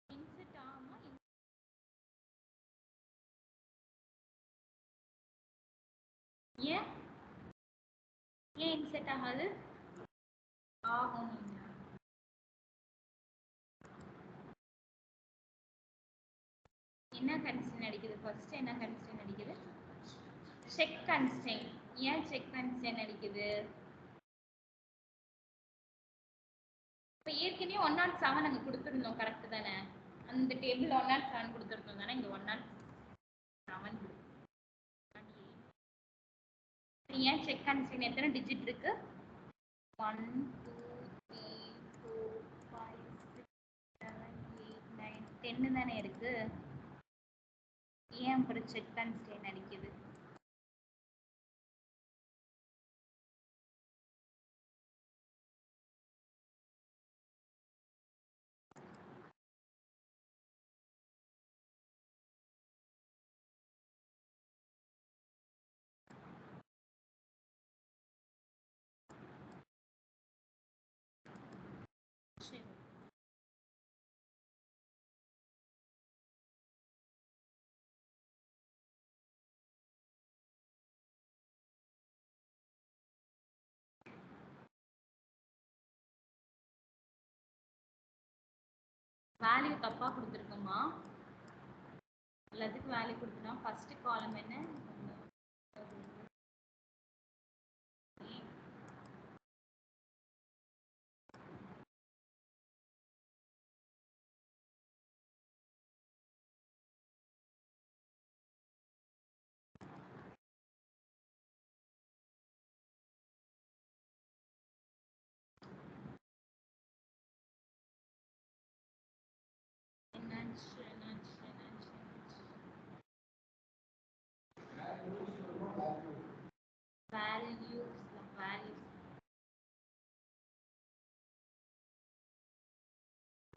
இன்செர்ட் ஆகுமா ஏன் இன்செர்ட் ஆகாது ஆகும் என்ன கன்ஸ்டன்ட் அடிக்குது ஃபர்ஸ்ட் என்ன கன்ஸ்டன்ட் அடிக்குது செக் கன்ஸ்டன்ட் ஏன் செக் கன்ஸ்டன்ட் அடிக்குது இப்போ ஏற்கனவே 107 அங்க கொடுத்துருந்தோம் கரெக்ட் தானே அந்த டேபிள் 107 கொடுத்துருந்தோம் தானே இங்க 107 ஏன் செக் கன்ஸ்டன்ட் எத்தனை டிஜிட் இருக்கு 1 2 3 4 5 6 7 8 9 10 தானே இருக்கு ஏன் அப்புறம் செக் கன்ஸ்டன்ட் அடிக்குது வேல்யூ தப்பா கொடுத்துருக்கோமா எல்லாத்துக்கும் வேல்யூ கொடுத்தோம். ஃபர்ஸ்ட் காலம் என்ன?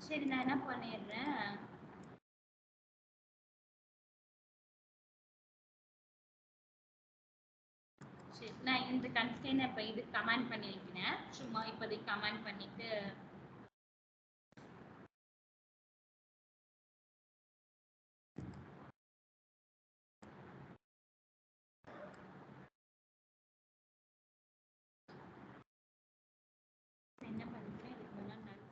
சரி, நான் என்ன பண்ணிடுறேன், சரி நான் இந்த கன்ஸ்டெயின் இப்ப இது கமெண்ட் பண்ணி வைக்கிறேன். சும்மா இப்போதைக்கு கமெண்ட் பண்ணிட்டு என்ன பண்ணிக்கிறேன், இதுக்கு மேல நான்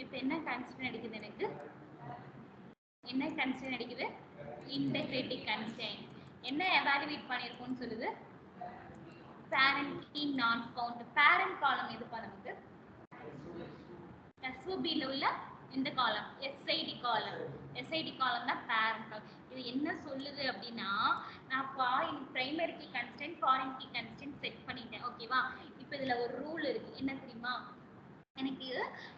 இப்ப என்ன கன்ஸ்டெயின் அடிக்குது, எனக்கு என்ன கன்ஸ்டெயின் அடிக்குது, இன்டகிரேட்டிங் கன்ஸ்டெயின். என்ன எவாலுவேட் பண்ணிருக்கோம்னு சொல்லுது, parent key not found. parent column எதுப்பா நமக்கு, SOB ல உள்ள இந்த காலம் SID காலம். SID காலம் தான் parent column. இது என்ன சொல்லுது அப்படின்னா, நான் primary key constant foreign key constant set பண்ணிட்டேன். ஓகேவா? இப்போ இதுல ஒரு ரூல் இருக்கு, என்ன தெரியுமா, எனக்கு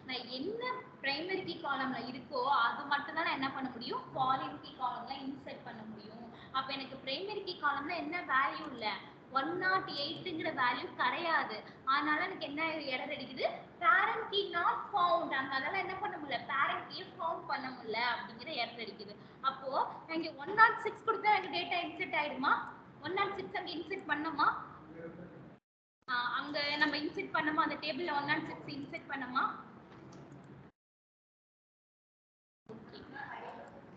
நான் என்ன பிரைமரி கீ காலம்ல இருக்கோ அது மட்டும் தான் நான் என்ன பண்ண முடியும், ஃபாரின் கீ காலம்ல இன்சர்ட் பண்ண முடியும். அப்ப எனக்கு பிரைமரி கீ காலம்ல என்ன வேல்யூ இல்ல, 108ங்கிற வேல்யூ கிடையாது. அதனால எனக்கு என்ன எரர் அடிக்குது, parent key not found. அதனால என்ன பண்ண முடியல, parent key found பண்ண முடியல அப்படிங்கிற எரர் அடிக்குது. அப்போ நான் இங்க 106 கொடுத்தா எனக்கு டேட்டா இன்சர்ட் ஆயிடுமா, 106 அங்க இன்சர்ட் பண்ணோமா, அங்க நம்ம இன்சர்ட் பண்ணோமா, அந்த டேபிள்ல 106 இன்சர்ட் பண்ணோமா,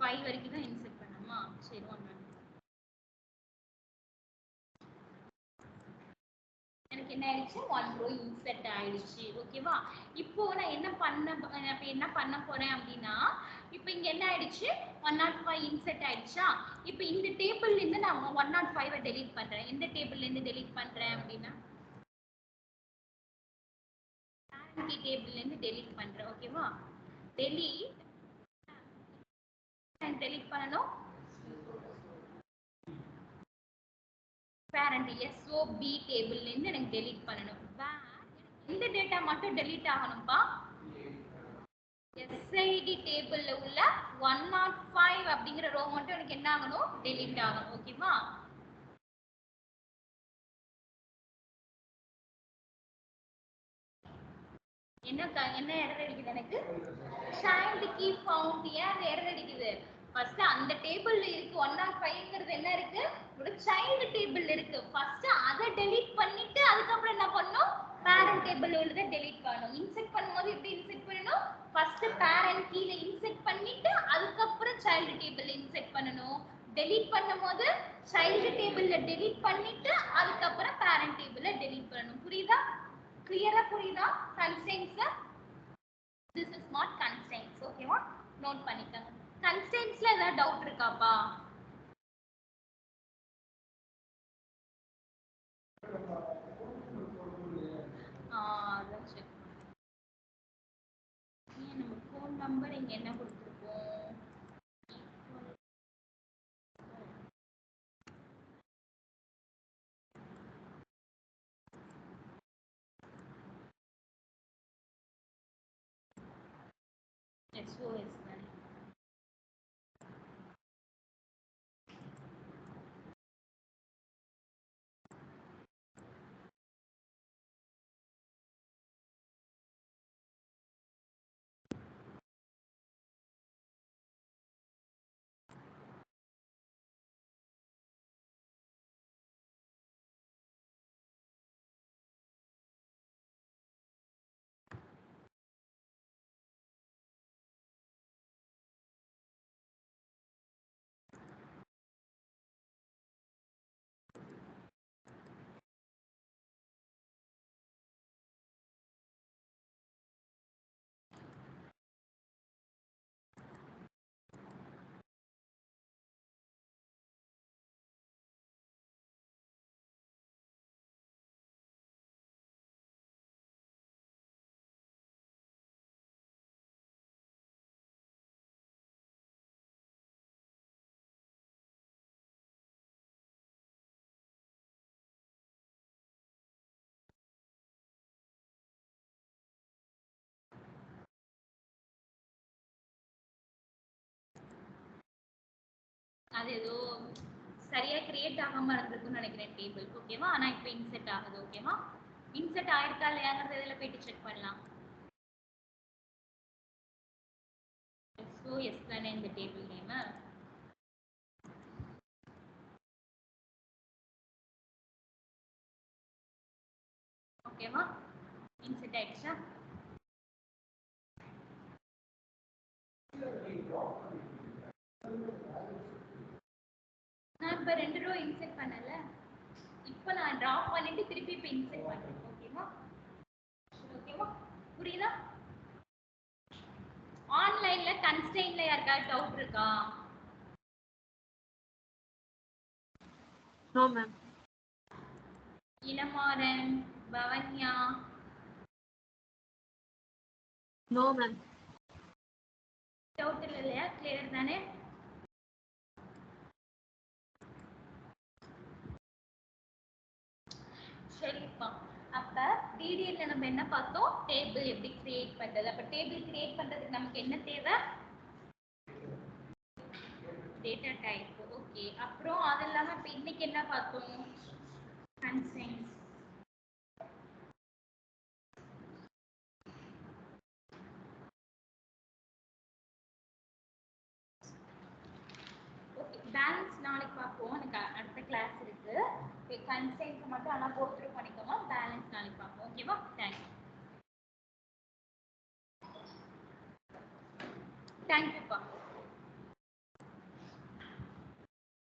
5 வரைக்கும் தான் இன்சர்ட் பண்ணோமா. சரி, 106 எனக்கு என்ன ஆயிடுச்சு, 1 ரோ இன்சர்ட் ஆயிடுச்சு. ஓகேவா? இப்போ நான் என்ன பண்ண போறேன் அப்படின்னா, இப்போ இங்க என்ன ஆயிடுச்சு, 105 இன்சர்ட் ஆயிடுச்சா. இப்போ இந்த டேபிள்ல இருந்து நான் 105 டெலீட் பண்றேன். எந்த டேபிள்ல இருந்து டெலீட் பண்றேன் அப்படின்னா, parent key டேபிள்ல இருந்து டெலீட் பண்றேன். ஓகேவா? டெலீட் பண்ணணும், parent SOB டேபிள்ல இருந்து எனக்கு டெலீட் பண்ணணும். இந்த டேட்டா மட்டும் டெலீட் ஆகணும்பா, SID டேபிள்ல உள்ள 105 அப்படிங்கிற ரோ மட்டும் எனக்கு என்ன ஆகணும், டெலீட் ஆகணும். ஓகேவா? என்ன எரர் அடிக்குது எனக்கு, child key found. ஏன் எரர் அடிக்குது, ஃபர்ஸ்ட் அந்த டேபிள்ல இருக்கு 105ங்கிறது என்ன இருக்கு, ஒரு child டேபிள் இருக்கு. ஃபர்ஸ்ட் அதை டெலீட் பண்ணிட்டு அதுக்கப்புறம் என்ன பண்ணணும், parent டேபிள்ல உள்ளதை டெலீட் பண்ணணும். இன்சர்ட் பண்ணும்போது எப்படி இன்சர்ட் பண்ணணும், ஃபர்ஸ்ட் parent கீழ இன்சர்ட் பண்ணிட்டு அதுக்கப்புறம் child டேபிள்ல இன்சர்ட் பண்ணணும். டெலீட் பண்ணும்போது child டேபிள்ல டெலீட் பண்ணிட்டு அதுக்கப்புறம் parent டேபிள்ல டெலீட் பண்ணணும். புரியுதா, கிளியரா புரியுதா constraints. This is not constraints. ஓகேவா? நோட் பண்ணிக்கங்க. கன்ஸ்ட்ரெயின்ட்ஸ்ல ஏதாவது டவுட் இருக்காப்பா? அதான் செக். நம்ம ஃபோன் நம்பர் இங்க என்ன கொடுத்துருக்கோம், SOS தானே. அது ஏதோ சரியா கிரியேட் ஆகாம இருந்திருக்குன்னு நினைக்கிறேன் டேபிள். ஓகேவா? ஆனா இப்போ இன்செர்ட் ஆகுது. ஓகேவா? இன்செர்ட் ஆயிருக்கா இல்லையாங்கிறத இதுல போயிட்டு செக் பண்ணலாம். ஸோ எஸ் தானே இந்த டேபிள் நேம். ஓகேவா? இன்செர்ட் ஆயிடுச்சா? நான் இப்போ 2 ரோ இன்செர்ட் பண்ணல. இப்போ நான் டிராப் பண்ணிட்டு திருப்பி இப்போ இன்செர்ட் பண்றேன். ஓகேவா? ஓகேவா? புரியுதா? ஆன்லைன்ல கன்ஸ்ட்ரெயின்ல யாருக்காவது டவுட் இருக்கா? No ma'am. Ilamaran, Pavanya, no ma'am. Doubt இல்லையா? கிளியர் தானே? சரிப்பா. அப்ப டிடிஎல்ல நம்ம என்ன பார்த்தோம்? டேபிள் எப்படி கிரியேட் பண்றது. அப்ப டேபிள் கிரியேட் பண்றதுக்கு நமக்கு என்ன தேவை? Data type. ஓகே. அப்புறம் அது இல்லாம இப்ப இன்னைக்கு என்ன பார்த்தோம்? கன்ஸ்ட்ரெயின்ட்ஸ். ஓகே. பேலன்ஸ் நாளைக்கு பார்ப்போம். எனக்கு அடுத்த கிளாஸ் இருக்கு. கன்ஸ்ட்ரெயின்ட்ஸ் மட்டும் ஆனா கோ த்ரூ பண்ணிக்கோங்க. பேலன்ஸ் நாளைக்கு பார்ப்போம். ஓகேவா? தேங்க்யூ. தேங்க்யூப்பா.